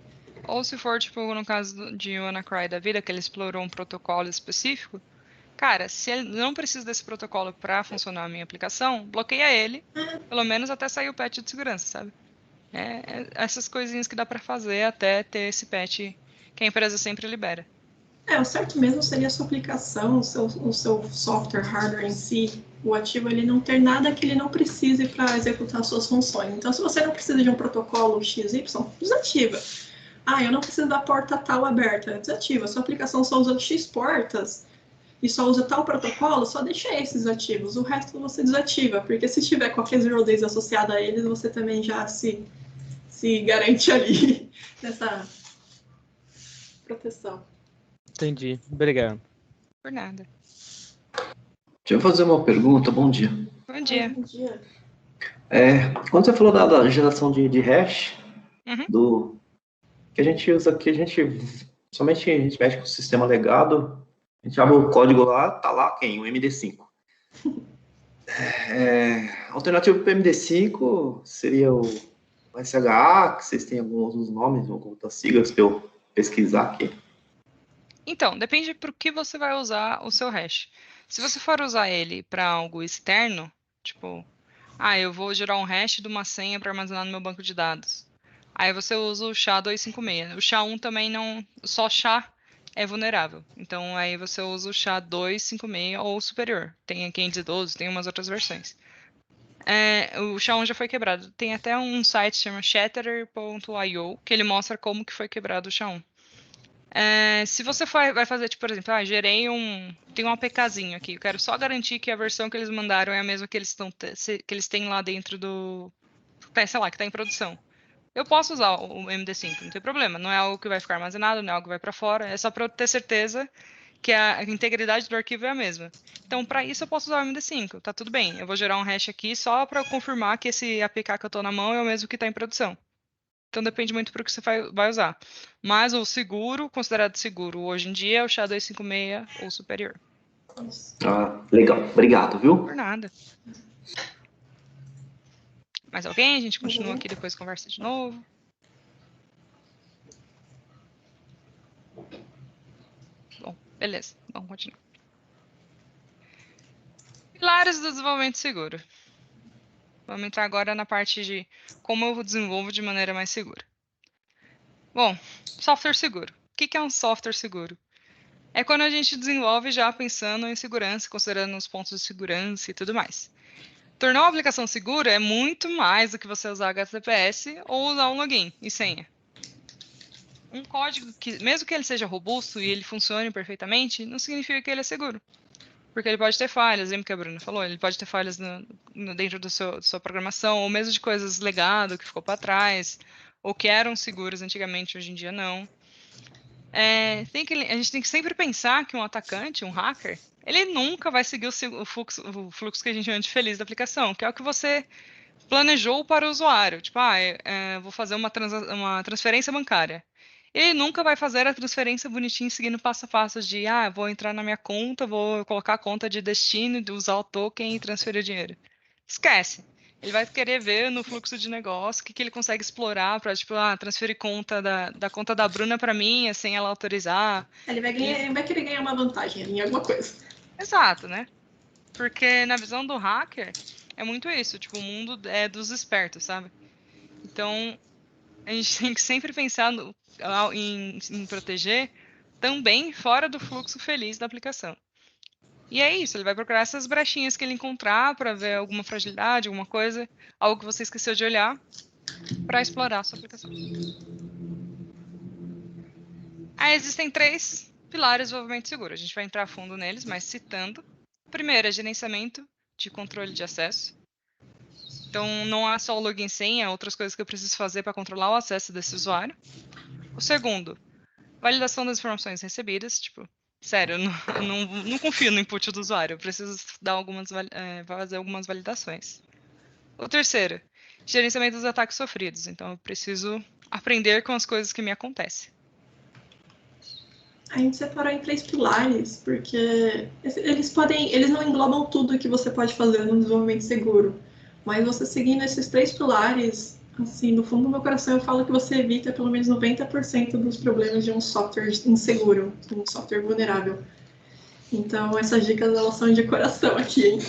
Ou se for, tipo, no caso de WannaCry da vida, que ele explorou um protocolo específico, cara, se ele não precisa desse protocolo para funcionar a minha aplicação, bloqueia ele, pelo menos até sair o patch de segurança, sabe? Essas coisinhas que dá para fazer até ter esse patch que a empresa sempre libera. O certo mesmo seria a sua aplicação, o seu software, hardware em si, o ativo ele não ter nada que ele não precise para executar suas funções. Então, se você não precisa de um protocolo XY, desativa. Eu não preciso da porta tal aberta, desativa. Sua aplicação só usa X portas e só usa tal protocolo, só deixa esses ativos. O resto você desativa, porque se tiver qualquer zero days associado a eles, você também já se garante ali nessa proteção. Entendi. Obrigado. Por nada. Deixa eu fazer uma pergunta. Bom dia. Bom dia. Bom dia. Quando você falou da geração de hash, Uhum. que a gente usa aqui, somente a gente mexe com o sistema legado, a gente abre o código lá, tá lá quem? O MD5. Alternativo para o MD5 seria o SHA, que vocês têm alguns outros nomes, algumas siglas para eu pesquisar aqui. Então, depende para o que você vai usar o seu hash. Se você for usar ele para algo externo, tipo, eu vou gerar um hash de uma senha para armazenar no meu banco de dados. Aí você usa o SHA-256. O SHA-1 também não, só SHA é vulnerável. Então aí você usa o SHA-256 ou superior. Tem a 512, tem umas outras versões. O SHA-1 já foi quebrado. Tem até um site que chama shatter.io que ele mostra como que foi quebrado o SHA-1. Se você vai fazer, tipo, por exemplo, tem um APKzinho aqui, eu quero só garantir que a versão que eles mandaram é a mesma que eles têm lá dentro do, sei lá, que está em produção. Eu posso usar o MD5, não tem problema. Não é algo que vai ficar armazenado, não é algo que vai para fora. É só para eu ter certeza que a integridade do arquivo é a mesma. Então, para isso, eu posso usar o MD5. Tá tudo bem. Eu vou gerar um hash aqui só para confirmar que esse APK que eu estou na mão é o mesmo que está em produção. Então, depende muito para o que você vai usar. Mas o seguro, considerado seguro hoje em dia, é o SHA-256 ou superior. Legal. Obrigado, viu? Por nada. Mais alguém? A gente continua aqui, depois conversa de novo. Bom, beleza. Vamos continuar. Pilares do desenvolvimento seguro. Vamos entrar agora na parte de como eu desenvolvo de maneira mais segura. Bom, software seguro. O que é um software seguro? É quando a gente desenvolve já pensando em segurança, considerando os pontos de segurança e tudo mais. Tornar uma aplicação segura é muito mais do que você usar HTTPS ou usar um login e senha. Um código que, mesmo que ele seja robusto e ele funcione perfeitamente, não significa que ele é seguro. Porque ele pode ter falhas, lembra que a Bruna falou? Ele pode ter falhas dentro da sua programação, ou mesmo de coisas legado que ficou para trás, ou que eram seguras antigamente, hoje em dia não. A gente tem que sempre pensar que um atacante, um hacker, ele nunca vai seguir o fluxo que a gente chama de feliz da aplicação, que é o que você planejou para o usuário. Tipo, vou fazer uma transferência bancária. Ele nunca vai fazer a transferência bonitinha, seguindo passo a passo de, vou entrar na minha conta, vou colocar a conta de destino, usar o token e transferir o dinheiro. Esquece. Ele vai querer ver no fluxo de negócio o que ele consegue explorar para, tipo, transferir conta da conta da Bruna para mim, sem ela autorizar. Ele vai querer ganhar uma vantagem em alguma coisa. Exato, né? Porque na visão do hacker, é muito isso. Tipo, o mundo é dos espertos, sabe? Então, a gente tem que sempre pensar em proteger também fora do fluxo feliz da aplicação. E é isso, ele vai procurar essas brechinhas que ele encontrar para ver alguma fragilidade, alguma coisa, algo que você esqueceu de olhar, para explorar a sua aplicação. Aí existem 3 pilares de desenvolvimento seguro. A gente vai entrar a fundo neles, mas citando. O primeiro é gerenciamento de controle de acesso. Então, não é só o login e senha, há outras coisas que eu preciso fazer para controlar o acesso desse usuário. O segundo, validação das informações recebidas. Tipo, sério, eu não confio no input do usuário, eu preciso dar fazer algumas validações. O terceiro, gerenciamento dos ataques sofridos. Então, eu preciso aprender com as coisas que me acontecem. A gente separou em 3 pilares, porque eles não englobam tudo que você pode fazer no desenvolvimento seguro. Mas você seguindo esses 3 pilares, assim, no fundo do meu coração eu falo que você evita pelo menos 90% dos problemas de um software inseguro, um software vulnerável. Então essas dicas elas são de coração aqui, hein?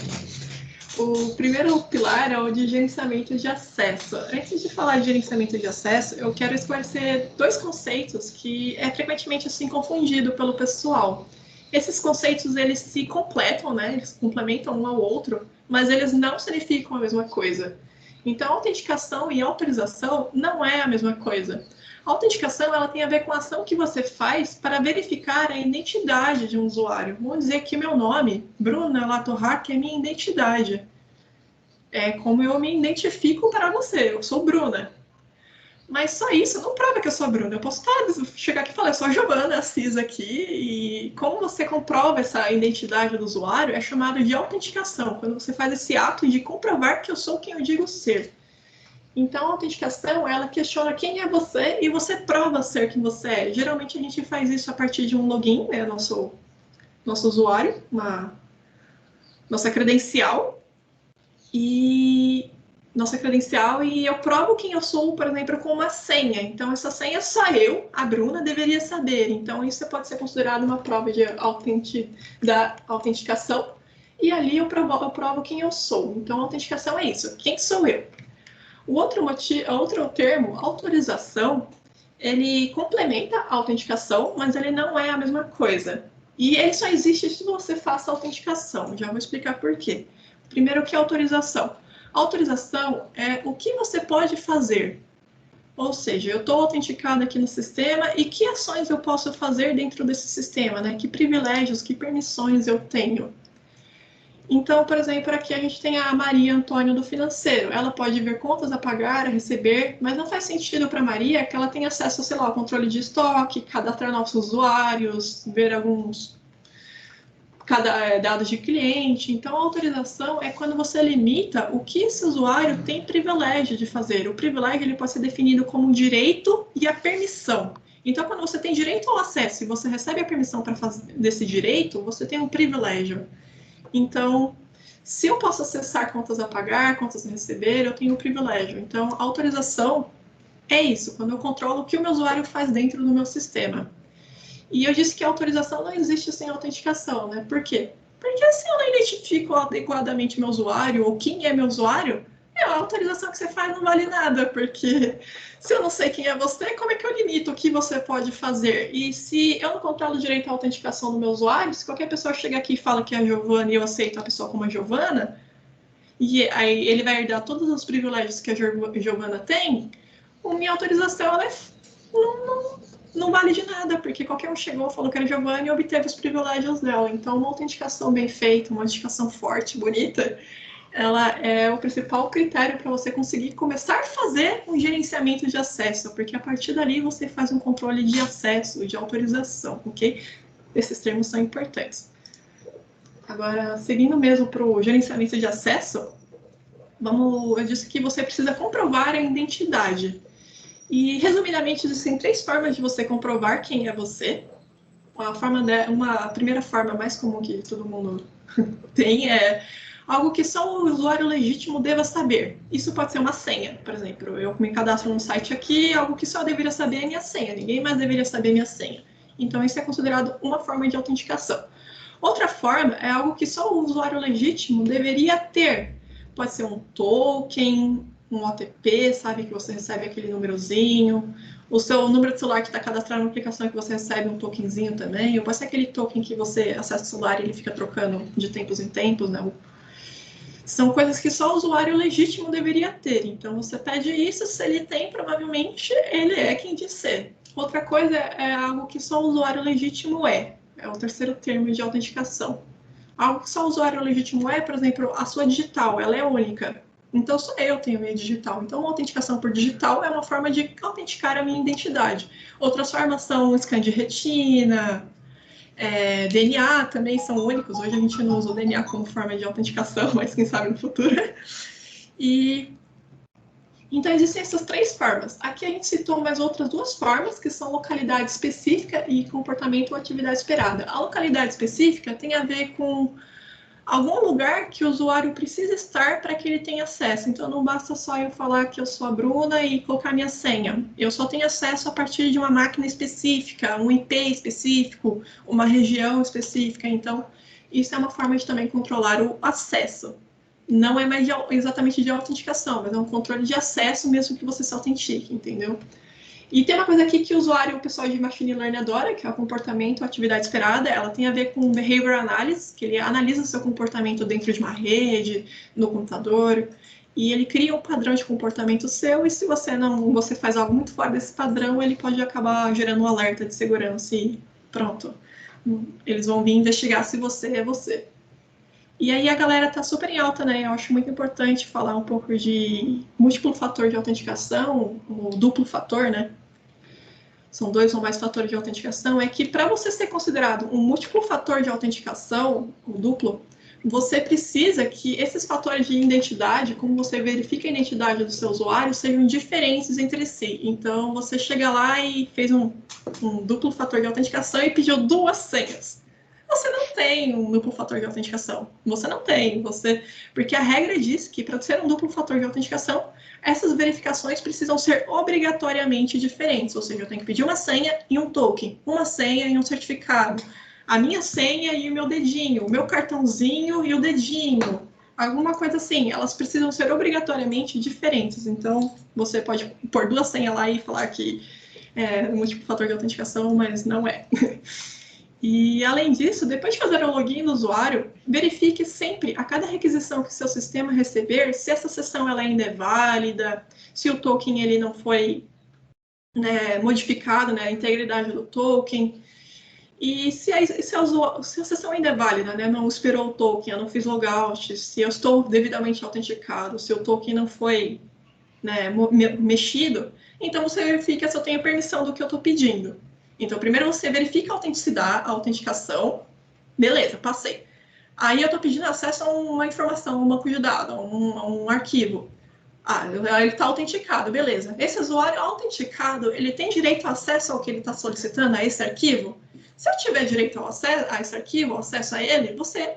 O primeiro pilar é o de gerenciamento de acesso. Antes de falar de gerenciamento de acesso, eu quero esclarecer 2 conceitos que é frequentemente assim confundido pelo pessoal. Esses conceitos eles se completam, né? Eles complementam um ao outro, mas eles não significam a mesma coisa. Então, autenticação e autorização não é a mesma coisa. A autenticação ela tem a ver com a ação que você faz para verificar a identidade de um usuário. Vamos dizer que meu nome, Bruna Latorrac, é minha identidade. É como eu me identifico para você, eu sou Bruna. Mas só isso não prova que eu sou a Bruna. Eu posso chegar aqui e falar, eu sou a Giovana Assis aqui, e como você comprova essa identidade do usuário é chamado de autenticação, quando você faz esse ato de comprovar que eu sou quem eu digo ser. Então, a autenticação, ela questiona quem é você e você prova ser quem você é. Geralmente, a gente faz isso a partir de um login, né, nosso usuário, nossa credencial, e eu provo quem eu sou, por exemplo, com uma senha. Então, essa senha só eu, a Bruna, deveria saber. Então, isso pode ser considerado uma prova da autenticação. E ali eu provo quem eu sou. Então, a autenticação é isso. Quem sou eu? O outro termo, autorização, ele complementa a autenticação, mas ele não é a mesma coisa. E ele só existe se você faça a autenticação. Já vou explicar por quê. Primeiro, o que é autorização? Autorização é o que você pode fazer. Ou seja, eu estou autenticado aqui no sistema e que ações eu posso fazer dentro desse sistema, né? Que privilégios, que permissões eu tenho. Então, por exemplo, aqui a gente tem a Maria Antônio do financeiro. Ela pode ver contas a pagar, a receber, mas não faz sentido para a Maria que ela tenha acesso, sei lá, ao controle de estoque, cadastrar novos usuários, ver dados de cliente. Então, a autorização é quando você limita o que esse usuário tem privilégio de fazer. O privilégio ele pode ser definido como um direito e a permissão. Então, quando você tem direito ao acesso e você recebe a permissão para fazer desse direito, você tem um privilégio. Então, se eu posso acessar contas a pagar, contas a receber, eu tenho um privilégio. Então, a autorização é isso, quando eu controlo o que o meu usuário faz dentro do meu sistema. E eu disse que a autorização não existe sem autenticação, né? Por quê? Porque se eu não identifico adequadamente meu usuário ou quem é meu usuário, a autorização que você faz não vale nada, porque se eu não sei quem é você, como é que eu limito o que você pode fazer? E se eu não controlo direito a autenticação do meu usuário, se qualquer pessoa chega aqui e fala que é a Giovana e eu aceito a pessoa como a Giovana, e aí ele vai herdar todos os privilégios que a Giovana tem, a minha autorização ela não vale de nada, porque qualquer um chegou, falou que era Giovana e obteve os privilégios dela. Então, uma autenticação bem feita, uma autenticação forte, bonita, ela é o principal critério para você conseguir começar a fazer um gerenciamento de acesso, porque a partir dali você faz um controle de acesso, de autorização, ok? Esses termos são importantes. Agora, seguindo mesmo para o gerenciamento de acesso, eu disse que você precisa comprovar a identidade. E, resumidamente, existem 3 formas de você comprovar quem é você. A primeira forma mais comum que todo mundo tem é algo que só o usuário legítimo deva saber. Isso pode ser uma senha, por exemplo. Eu me cadastro num site aqui, algo que só eu deveria saber é minha senha. Ninguém mais deveria saber minha senha. Então, isso é considerado uma forma de autenticação. Outra forma é algo que só o usuário legítimo deveria ter. Pode ser um token, um OTP, sabe, que você recebe aquele númerozinho, o seu número de celular que está cadastrado na aplicação que você recebe um tokenzinho também, ou pode ser aquele token que você acessa o celular e ele fica trocando de tempos em tempos, né? São coisas que só o usuário legítimo deveria ter. Então, você pede isso, se ele tem, provavelmente ele é quem diz ser. Outra coisa é algo que só o usuário legítimo é. É o terceiro termo de autenticação. Algo que só o usuário legítimo é, por exemplo, a sua digital, ela é única. Então, só eu tenho minha digital. Então, a autenticação por digital é uma forma de autenticar a minha identidade. Outras formas são scan de retina, DNA também são únicos. Hoje a gente não usa o DNA como forma de autenticação, mas quem sabe no futuro. Então, existem essas 3 formas. Aqui a gente citou mais outras 2 formas, que são localidade específica e comportamento ou atividade esperada. A localidade específica tem a ver com algum lugar que o usuário precisa estar para que ele tenha acesso. Então, não basta só eu falar que eu sou a Bruna e colocar minha senha. Eu só tenho acesso a partir de uma máquina específica, um IP específico, uma região específica. Então, isso é uma forma de também controlar o acesso. Não é mais exatamente de autenticação, mas é um controle de acesso mesmo que você se autentique, entendeu? E tem uma coisa aqui que o pessoal de Machine Learning adora, que é o comportamento, a atividade esperada. Ela tem a ver com Behavior Analysis, que ele analisa o seu comportamento dentro de uma rede, no computador, e ele cria um padrão de comportamento seu, e se você faz algo muito fora desse padrão, ele pode acabar gerando um alerta de segurança e pronto. Eles vão vir investigar se você é você. E aí a galera tá super em alta, né? Eu acho muito importante falar um pouco de múltiplo fator de autenticação, ou duplo fator, né? São 2 ou mais fatores de autenticação. É que para você ser considerado um múltiplo fator de autenticação, o duplo, você precisa que esses fatores de identidade, como você verifica a identidade do seu usuário, sejam diferentes entre si. Então, você chega lá e fez um duplo fator de autenticação e pediu 2 senhas. Você não tem um duplo fator de autenticação. Você não tem. Porque a regra diz que para ser um duplo fator de autenticação, essas verificações precisam ser obrigatoriamente diferentes. Ou seja, eu tenho que pedir uma senha e um token, uma senha e um certificado, a minha senha e o meu dedinho, o meu cartãozinho e o dedinho, alguma coisa assim. Elas precisam ser obrigatoriamente diferentes. Então, você pode pôr 2 senhas lá e falar que é um múltiplo fator de autenticação, mas não é. E, além disso, depois de fazer o login do usuário, verifique sempre, a cada requisição que seu sistema receber, se essa sessão ela ainda é válida, se o token ele não foi modificado, né, a integridade do token. E se a sessão ainda é válida, né, não expirou o token, eu não fiz logout, se eu estou devidamente autenticado, se o token não foi mexido, então você verifica se eu tenho permissão do que eu estou pedindo. Então, primeiro você verifica a autenticidade, a autenticação. Beleza, passei. Aí eu estou pedindo acesso a uma informação, um banco de dados, a um arquivo. Ele está autenticado, beleza. Esse usuário autenticado, ele tem direito ao acesso ao que ele está solicitando, a esse arquivo? Se eu tiver direito ao acesso a esse arquivo, acesso a ele, você,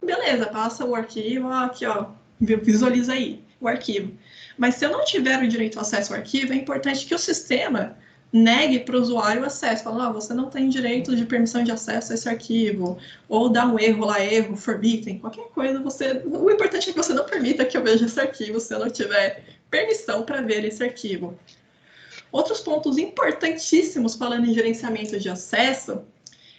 beleza, passa o arquivo, aqui, ó, visualiza aí o arquivo. Mas se eu não tiver o direito ao acesso ao arquivo, é importante que o sistema negue para o usuário o acesso, falando, você não tem direito de permissão de acesso a esse arquivo, ou dá um erro lá, erro, forbidden, qualquer coisa, o importante é que você não permita que eu veja esse arquivo se eu não tiver permissão para ver esse arquivo. Outros pontos importantíssimos falando em gerenciamento de acesso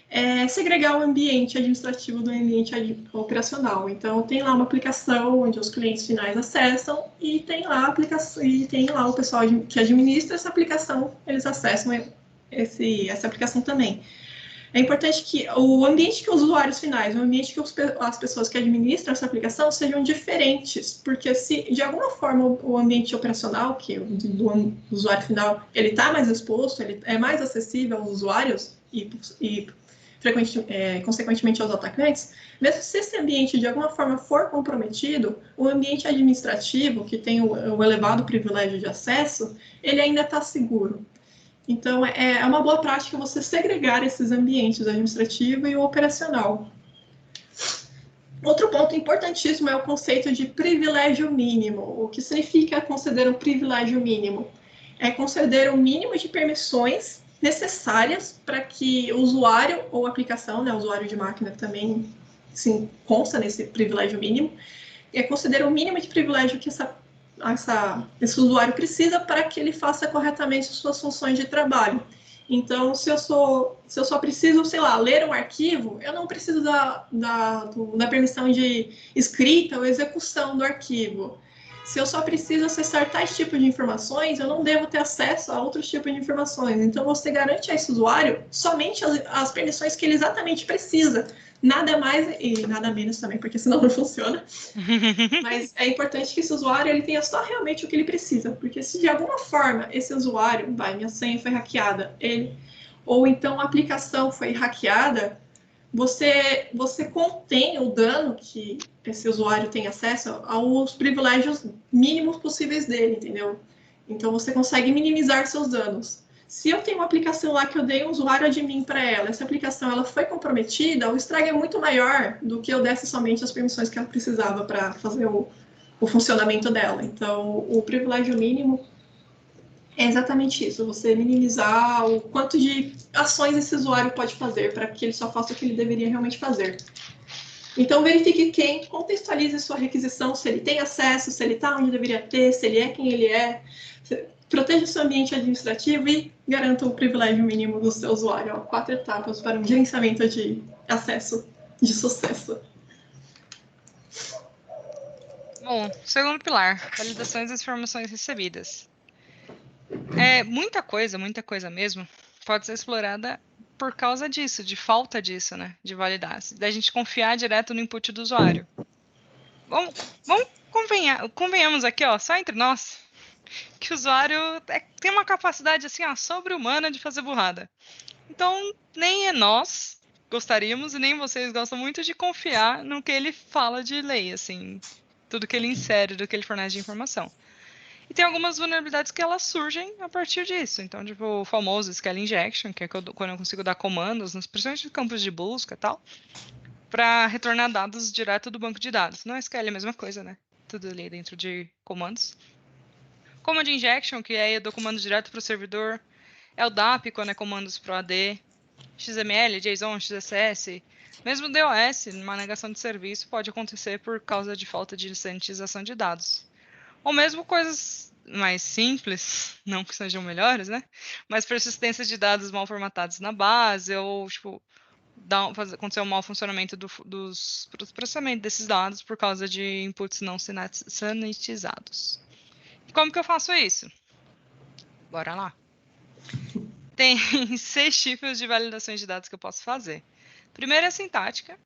é segregar o ambiente administrativo do ambiente operacional. Então, tem lá uma aplicação onde os clientes finais acessam e tem lá o pessoal que administra essa aplicação, eles acessam essa aplicação também. É importante que o ambiente que os usuários finais, o ambiente que as pessoas que administram essa aplicação sejam diferentes, porque se de alguma forma o ambiente operacional, que do usuário final, ele está mais exposto, ele é mais acessível aos usuários e consequentemente aos atacantes, mesmo se esse ambiente de alguma forma for comprometido, o ambiente administrativo, que tem o elevado privilégio de acesso, ele ainda está seguro. Então, é uma boa prática você segregar esses ambientes, o administrativo e o operacional. Outro ponto importantíssimo é o conceito de privilégio mínimo. O que significa conceder um privilégio mínimo? É conceder o mínimo de permissões necessárias para que o usuário ou aplicação, né, o usuário de máquina também se consta nesse privilégio mínimo, é conceder o mínimo de privilégio que essa esse usuário precisa para que ele faça corretamente suas funções de trabalho. Então, se eu só preciso, sei lá, ler um arquivo, eu não preciso da permissão de escrita ou execução do arquivo. Se eu só preciso acessar tais tipos de informações, eu não devo ter acesso a outros tipos de informações. Então, você garante a esse usuário somente as permissões que ele exatamente precisa. Nada mais e nada menos também, porque senão não funciona. Mas é importante que esse usuário ele tenha só realmente o que ele precisa. Porque se de alguma forma esse usuário, minha senha foi hackeada, ou então a aplicação foi hackeada, você contém o dano que esse usuário tem acesso aos privilégios mínimos possíveis dele, entendeu? Então você consegue minimizar seus danos. Se eu tenho uma aplicação lá que eu dei um usuário admin para ela, essa aplicação ela foi comprometida, o estrago é muito maior do que eu desse somente as permissões que ela precisava para fazer o funcionamento dela. Então, o privilégio mínimo é exatamente isso, você minimizar o quanto de ações esse usuário pode fazer para que ele só faça o que ele deveria realmente fazer. Então, verifique quem, contextualize sua requisição, se ele tem acesso, se ele está onde deveria ter, se ele é quem ele é. Proteja o seu ambiente administrativo e garanta o privilégio mínimo do seu usuário. 4 etapas para um gerenciamento de acesso de sucesso. Bom, segundo pilar, validações das informações recebidas. Muita coisa mesmo, pode ser explorada por causa disso, de falta disso, né? De validar, da gente confiar direto no input do usuário. Vamos convenhamos aqui, ó, só entre nós, que o usuário tem uma capacidade assim, sobre-humana de fazer burrada. Então, nem nós gostaríamos e nem vocês gostam muito de confiar no que ele fala de lei, assim, tudo que ele insere, do que ele fornece de informação. E tem algumas vulnerabilidades que elas surgem a partir disso. Então, tipo, o famoso SQL injection, que é quando eu consigo dar comandos, principalmente nos campos de busca e tal, para retornar dados direto do banco de dados. Não é SQL a mesma coisa, né? Tudo ali dentro de comandos. Command injection, que é eu dou comando direto para o servidor. É o DAP, quando é comandos para o AD. XML, JSON, XSS. Mesmo DOS, numa negação de serviço, pode acontecer por causa de falta de sanitização de dados. Ou mesmo coisas mais simples, não que sejam melhores, né? Mas persistência de dados mal formatados na base, ou, tipo, acontecer um mau funcionamento do processamento desses dados por causa de inputs não sanitizados. E como que eu faço isso? Bora lá. Tem 6 tipos de validações de dados que eu posso fazer. Primeiro é a sintática,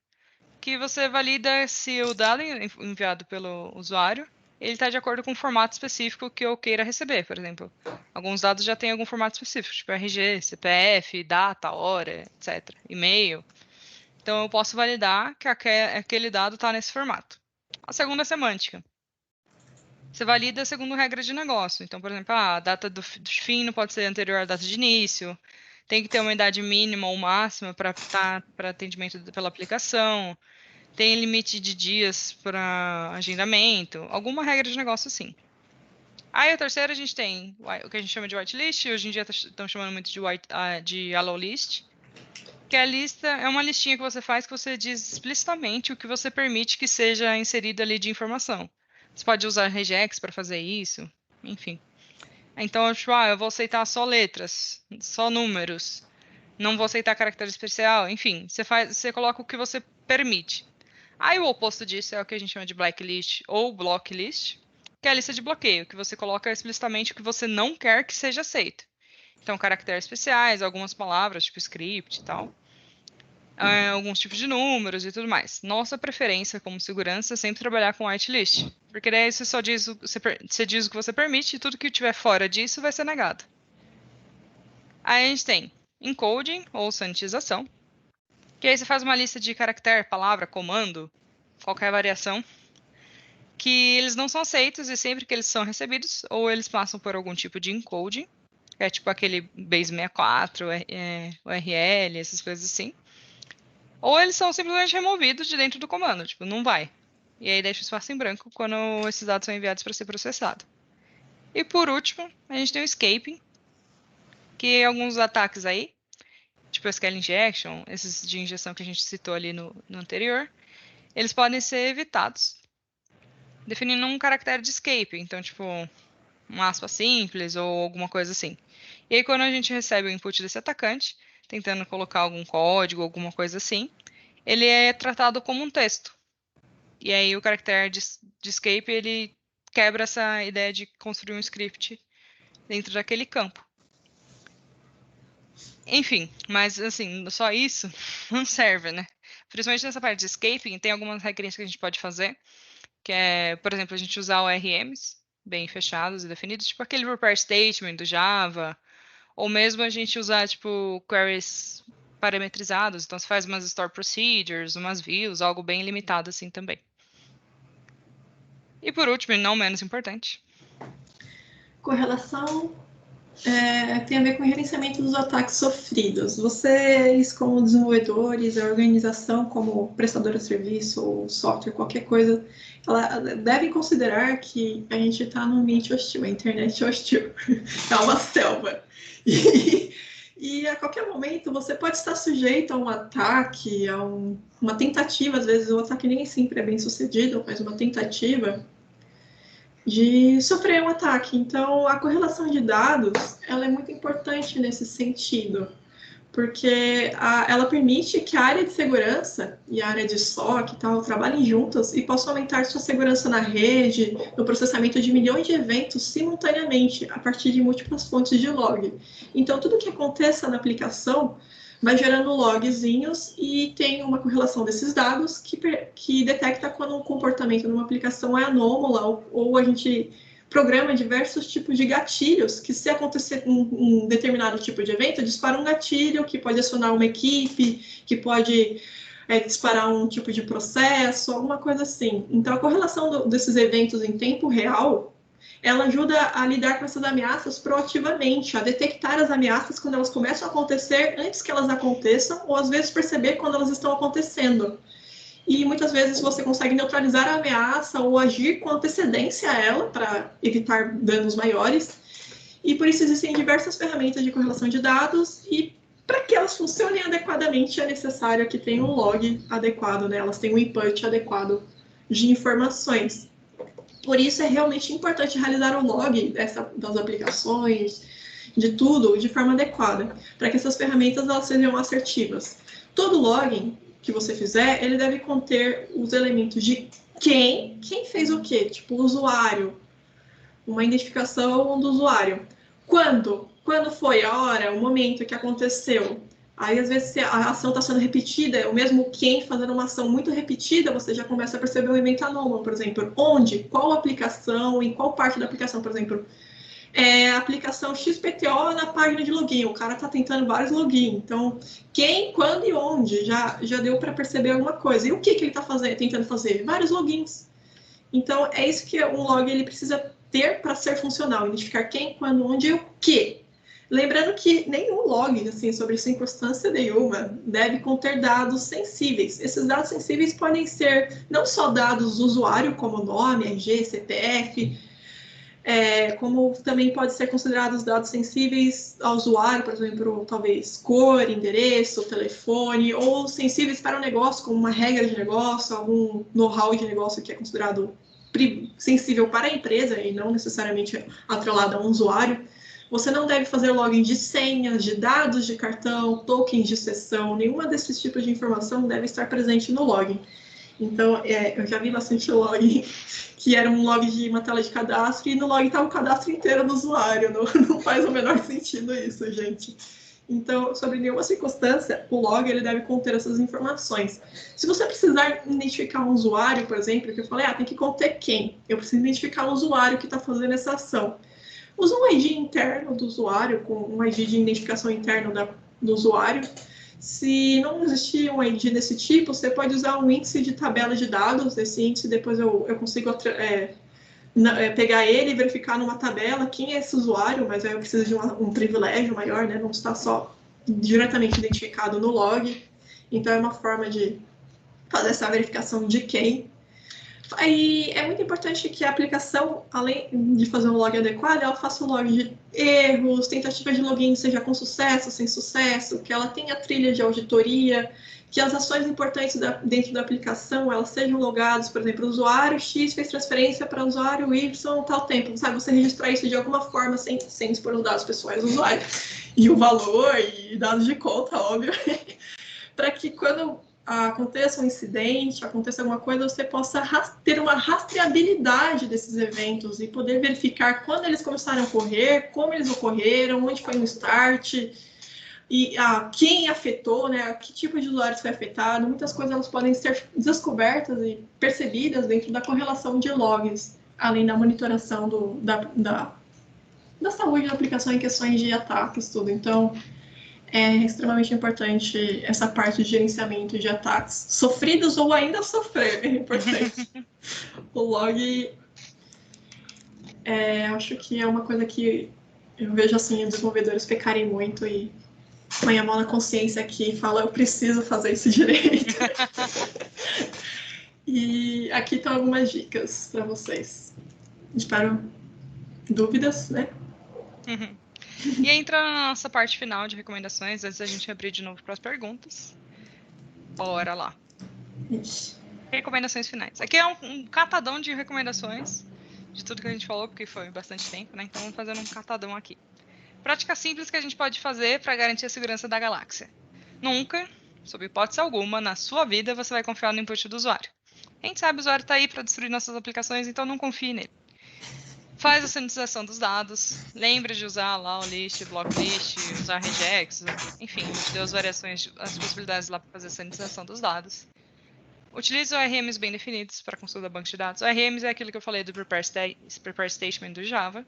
que você valida se o dado enviado pelo usuário ele está de acordo com um formato específico que eu queira receber, por exemplo. Alguns dados já têm algum formato específico, tipo RG, CPF, data, hora, etc. E-mail. Então, eu posso validar que aquele dado está nesse formato. A segunda é semântica. Você valida segundo regra de negócio. Então, por exemplo, a data do fim não pode ser anterior à data de início. Tem que ter uma idade mínima ou máxima para atendimento pela aplicação. Tem limite de dias para agendamento, alguma regra de negócio assim. Aí a terceira a gente tem o que a gente chama de whitelist, hoje em dia estão chamando muito de yellow list, que a lista é uma listinha que você faz que você diz explicitamente o que você permite que seja inserido ali de informação. Você pode usar regex para fazer isso, enfim. Então, tipo, eu vou aceitar só letras, só números, não vou aceitar caractere especial, enfim, você coloca o que você permite. Aí o oposto disso é o que a gente chama de blacklist ou blocklist, que é a lista de bloqueio, que você coloca explicitamente o que você não quer que seja aceito. Então, caracteres especiais, algumas palavras, tipo script e tal, alguns tipos de números e tudo mais. Nossa preferência como segurança é sempre trabalhar com whitelist, porque daí você só diz, você diz o que você permite e tudo que tiver fora disso vai ser negado. Aí a gente tem encoding ou sanitização, que aí você faz uma lista de caractere, palavra, comando, qualquer variação, que eles não são aceitos e sempre que eles são recebidos, ou eles passam por algum tipo de encoding, que é tipo aquele base 64, URL, essas coisas assim. Ou eles são simplesmente removidos de dentro do comando, tipo, não vai. E aí deixa o espaço em branco quando esses dados são enviados para ser processado. E por último, a gente tem o escaping, que alguns ataques aí, tipo SQL injection, esses de injeção que a gente citou ali no anterior, eles podem ser evitados definindo um caractere de escape. Então, tipo, um aspa simples ou alguma coisa assim. E aí, quando a gente recebe o input desse atacante, tentando colocar algum código, alguma coisa assim, ele é tratado como um texto. E aí, o caractere de escape, ele quebra essa ideia de construir um script dentro daquele campo. Enfim, mas assim, só isso não serve, né? Principalmente nessa parte de escaping, tem algumas regrinhas que a gente pode fazer, que é, por exemplo, a gente usar ORMs bem fechados e definidos, tipo aquele repair statement do Java, ou mesmo a gente usar, tipo, queries parametrizados, então você faz umas store procedures, umas views, algo bem limitado assim também. E por último, e não menos importante, Correlação tem a ver com o gerenciamento dos ataques sofridos. Vocês, como desenvolvedores, a organização como prestadora de serviço ou software, qualquer coisa, ela deve considerar que a gente está num ambiente hostil, a internet é hostil, é uma selva. E a qualquer momento você pode estar sujeito a um ataque, a uma tentativa, às vezes o ataque nem sempre é bem sucedido, mas uma tentativa de sofrer um ataque. Então, a correlação de dados, ela é muito importante nesse sentido, porque ela permite que a área de segurança e a área de SOC e tal trabalhem juntas e possam aumentar sua segurança na rede, no processamento de milhões de eventos simultaneamente, a partir de múltiplas fontes de log. Então, tudo que aconteça na aplicação vai gerando logzinhos e tem uma correlação desses dados que detecta quando um comportamento numa aplicação é anômalo ou a gente programa diversos tipos de gatilhos que, se acontecer um determinado tipo de evento, dispara um gatilho que pode acionar uma equipe, que pode disparar um tipo de processo, alguma coisa assim. Então, a correlação desses eventos em tempo real, ela ajuda a lidar com essas ameaças proativamente, a detectar as ameaças quando elas começam a acontecer, antes que elas aconteçam, ou às vezes perceber quando elas estão acontecendo. E muitas vezes você consegue neutralizar a ameaça ou agir com antecedência a ela para evitar danos maiores. E por isso existem diversas ferramentas de correlação de dados e para que elas funcionem adequadamente é necessário que tenha um log adequado, né? Elas tenham um input adequado de informações. Por isso é realmente importante realizar o log das aplicações, de tudo, de forma adequada, para que essas ferramentas elas sejam assertivas. Todo login que você fizer, ele deve conter os elementos de quem fez o quê, tipo o usuário, uma identificação do usuário. Quando foi a hora, o momento que aconteceu. Aí, às vezes, se a ação está sendo repetida, é o mesmo quem fazendo uma ação muito repetida, você já começa a perceber um evento anômalo, por exemplo. Onde, qual aplicação, em qual parte da aplicação, por exemplo. A aplicação XPTO na página de login. O cara está tentando vários login. Então, quem, quando e onde já deu para perceber alguma coisa. E o que ele está tentando fazer? Vários logins. Então, é isso que um log ele precisa ter para ser funcional. Identificar quem, quando, onde e o que. Lembrando que nenhum log, assim, sobre circunstância nenhuma, deve conter dados sensíveis. Esses dados sensíveis podem ser não só dados do usuário, como nome, RG, CPF, como também pode ser considerados dados sensíveis ao usuário, por exemplo, talvez cor, endereço, telefone, ou sensíveis para o negócio, como uma regra de negócio, algum know-how de negócio que é considerado sensível para a empresa e não necessariamente atrelado a um usuário. Você não deve fazer login de senhas, de dados de cartão, tokens de sessão, nenhuma desses tipos de informação deve estar presente no login. Então, eu já vi bastante login que era um log de uma tela de cadastro e no log estava o cadastro inteiro do usuário. Não faz o menor sentido isso, gente. Então, sobre nenhuma circunstância, o log ele deve conter essas informações. Se você precisar identificar um usuário, por exemplo, que eu falei, tem que conter quem? Eu preciso identificar o usuário que está fazendo essa ação. Usa um ID interno do usuário, com um ID de identificação interno do usuário. Se não existir um ID desse tipo, você pode usar um índice de tabela de dados. Esse índice, depois eu consigo pegar ele e verificar numa tabela quem é esse usuário, mas aí eu preciso de um privilégio maior, né? Não está só diretamente identificado no log. Então, é uma forma de fazer essa verificação de quem. Aí é muito importante que a aplicação, além de fazer um log adequado, ela faça um log de erros, tentativa de login seja com sucesso, sem sucesso, que ela tenha trilha de auditoria, que as ações importantes dentro da aplicação elas sejam logadas, por exemplo, o usuário X fez transferência para o usuário Y tal tempo, sabe? Você registrar isso de alguma forma sem expor os dados pessoais do usuário e o valor e dados de conta, óbvio, para que quando aconteça um incidente, aconteça alguma coisa, você possa ter uma rastreabilidade desses eventos e poder verificar quando eles começaram a ocorrer, como eles ocorreram, onde foi o start, e quem afetou, né, que tipo de usuários foi afetado. Muitas coisas elas podem ser descobertas e percebidas dentro da correlação de logs, além da monitoração da saúde da aplicação em questões de ataques, tudo. Então, é extremamente importante essa parte de gerenciamento de ataques sofridos ou ainda sofrer, é importante. O log, acho que é uma coisa que eu vejo assim, os desenvolvedores pecarem muito e põe a mão na consciência aqui e fala, eu preciso fazer isso direito. E aqui estão algumas dicas para vocês. Espero dúvidas, né? Uhum. E entra na nossa parte final de recomendações, antes da gente abrir de novo para as perguntas. Bora lá. Ixi. Recomendações finais. Aqui é um catadão de recomendações de tudo que a gente falou, porque foi bastante tempo, né? Então, vamos fazer um catadão aqui. Prática simples que a gente pode fazer para garantir a segurança da galáxia. Nunca, sob hipótese alguma, na sua vida, você vai confiar no input do usuário. A gente sabe que o usuário está aí para destruir nossas aplicações, então não confie nele. Faz a sanitização dos dados, lembre de usar lá o list, block list, usar regex, enfim, a gente deu as variações, as possibilidades lá para fazer a sanitização dos dados. Utilize ORMs bem definidos para consulta da banco de dados. ORMs é aquilo que eu falei do prepare statement do Java.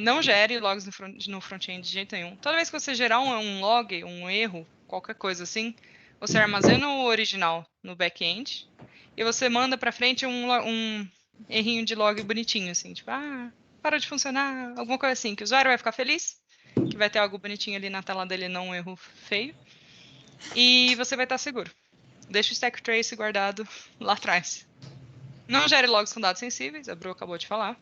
Não gere logs no front-end de jeito nenhum. Toda vez que você gerar um log, um erro, qualquer coisa assim, você armazena o original no back-end e você manda para frente um errinho de log bonitinho, assim, tipo, parou de funcionar, alguma coisa assim, que o usuário vai ficar feliz, que vai ter algo bonitinho ali na tela dele, não um erro feio, e você vai estar seguro. Deixa o stack trace guardado lá atrás. Não gere logs com dados sensíveis, a Bru acabou de falar.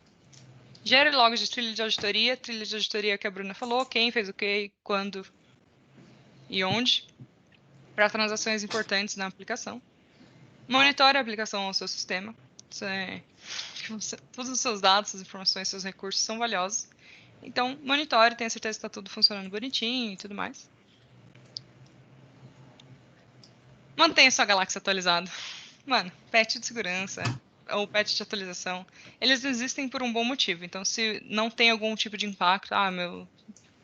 Gere logs de trilha de auditoria que a Bruna falou, quem fez o que, quando e onde, para transações importantes na aplicação. Monitore a aplicação ao seu sistema. Todos os seus dados, suas informações, seus recursos são valiosos. Então, monitore, tenha certeza que está tudo funcionando bonitinho e tudo mais. Mantenha sua galáxia atualizada. Mano, patch de segurança ou patch de atualização, eles existem por um bom motivo. Então, se não tem algum tipo de impacto,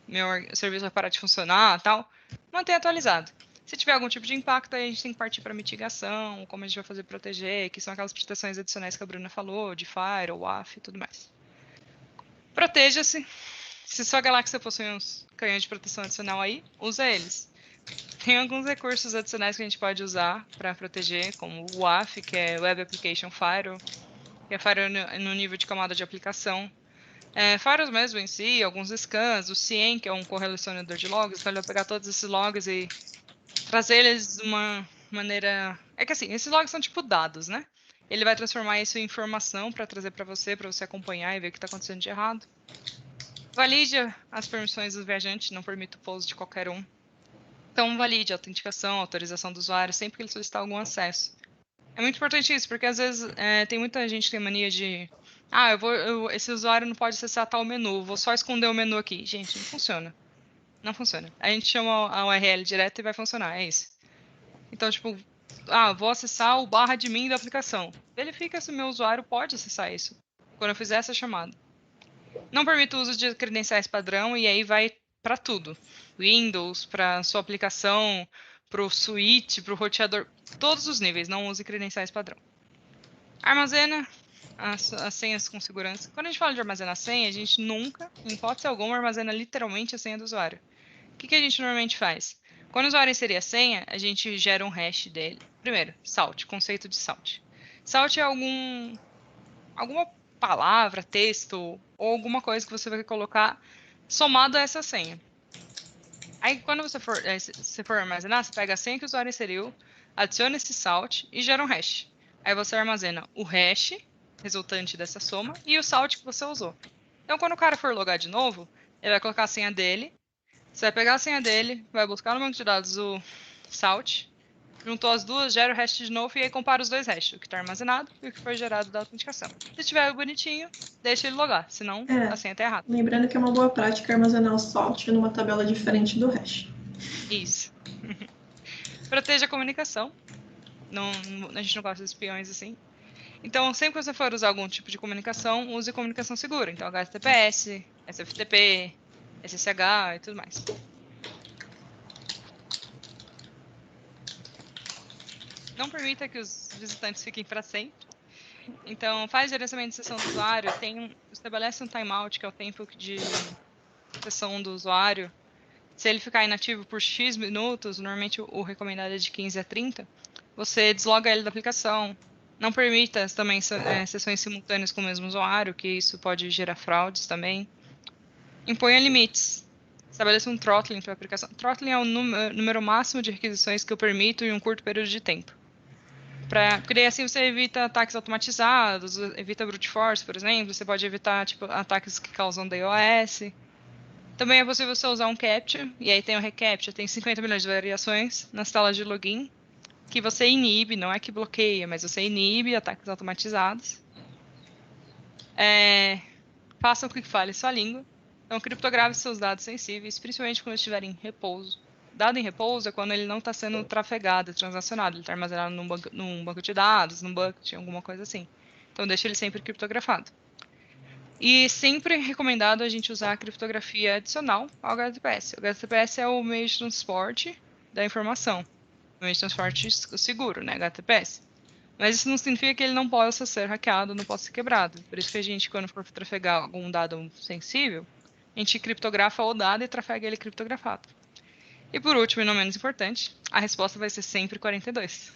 meu serviço vai parar de funcionar, tal, mantenha atualizado. Se tiver algum tipo de impacto, aí a gente tem que partir para mitigação, como a gente vai fazer proteger, que são aquelas proteções adicionais que a Bruna falou, de Fire, WAF e tudo mais. Proteja-se. Se sua galáxia possui uns canhões de proteção adicional aí, usa eles. Tem alguns recursos adicionais que a gente pode usar para proteger, como o WAF, que é Web Application Firewall, que é firewall no nível de camada de aplicação. Firewalls mesmo em si, alguns scans, o CIEM, que é um correlacionador de logs, então ele vai pegar todos esses logs e trazer eles de uma maneira... É que assim, esses logs são tipo dados, né? Ele vai transformar isso em informação para trazer para você acompanhar e ver o que está acontecendo de errado. Valide as permissões do viajante, não permita o pouso de qualquer um. Então, valide a autenticação, a autorização do usuário, sempre que ele solicitar algum acesso. É muito importante isso, porque às vezes tem muita gente que tem mania de... esse usuário não pode acessar tal menu, vou só esconder o menu aqui. Gente, não funciona. Não funciona. A gente chama a URL direto e vai funcionar, é isso. Então, tipo, vou acessar o /admin da aplicação. Verifica se o meu usuário pode acessar isso, quando eu fizer essa chamada. Não permite o uso de credenciais padrão, e aí vai para tudo. Windows, para sua aplicação, para o switch, para o roteador, todos os níveis, não use credenciais padrão. Armazena as senhas com segurança. Quando a gente fala de armazenar senha, a gente nunca, em hipótese alguma, armazena literalmente a senha do usuário. O que a gente normalmente faz? Quando o usuário inserir a senha, a gente gera um hash dele. Primeiro, salt, conceito de salt. Salt é alguma palavra, texto ou alguma coisa que você vai colocar somado a essa senha. Aí, quando você for armazenar, você pega a senha que o usuário inseriu, adiciona esse salt e gera um hash. Aí você armazena o hash resultante dessa soma e o salt que você usou. Então, quando o cara for logar de novo, ele vai colocar a senha dele. Você vai pegar a senha dele, vai buscar no banco de dados o salt, juntou as duas, gera o hash de novo e aí compara os dois hashes, o que está armazenado e o que foi gerado da autenticação. Se tiver bonitinho, deixa ele logar, senão a senha está errada. Lembrando que é uma boa prática armazenar o salt numa tabela diferente do hash. Isso. Proteja a comunicação. A gente não gosta de espiões assim. Então, sempre que você for usar algum tipo de comunicação, use comunicação segura. Então, HTTPS, SFTP, SSH e tudo mais. Não permita que os visitantes fiquem para sempre. Então, faz gerenciamento de sessão do usuário, estabelece um timeout, que é o tempo de sessão do usuário. Se ele ficar inativo por X minutos, normalmente o recomendado é de 15 a 30, você desloga ele da aplicação. Não permita também sessões simultâneas com o mesmo usuário, que isso pode gerar fraudes também. Imponha limites. Estabeleça um throttling para a aplicação. Throttling é o número máximo de requisições que eu permito em um curto período de tempo. Porque daí assim você evita ataques automatizados, evita brute force, por exemplo. Você pode evitar ataques que causam DOS. Também é possível você usar um CAPTCHA, e aí tem o reCAPTCHA, tem 50 milhões de variações nas telas de login, que você inibe, não é que bloqueia, mas você inibe ataques automatizados. Faça com que fale sua língua. Então, criptografe seus dados sensíveis, principalmente quando estiver em repouso. Dado em repouso é quando ele não está sendo trafegado, transacionado. Ele está armazenado num banco de dados, num bucket, alguma coisa assim. Então, deixe ele sempre criptografado. E sempre é recomendado a gente usar a criptografia adicional ao HTTPS. O HTTPS é o meio de transporte da informação. O meio de transporte seguro, né? HTTPS. Mas isso não significa que ele não possa ser hackeado, não possa ser quebrado. Por isso que a gente, quando for trafegar algum dado sensível, a gente criptografa o dado e trafega ele criptografado. E por último, e não menos importante, a resposta vai ser sempre 42.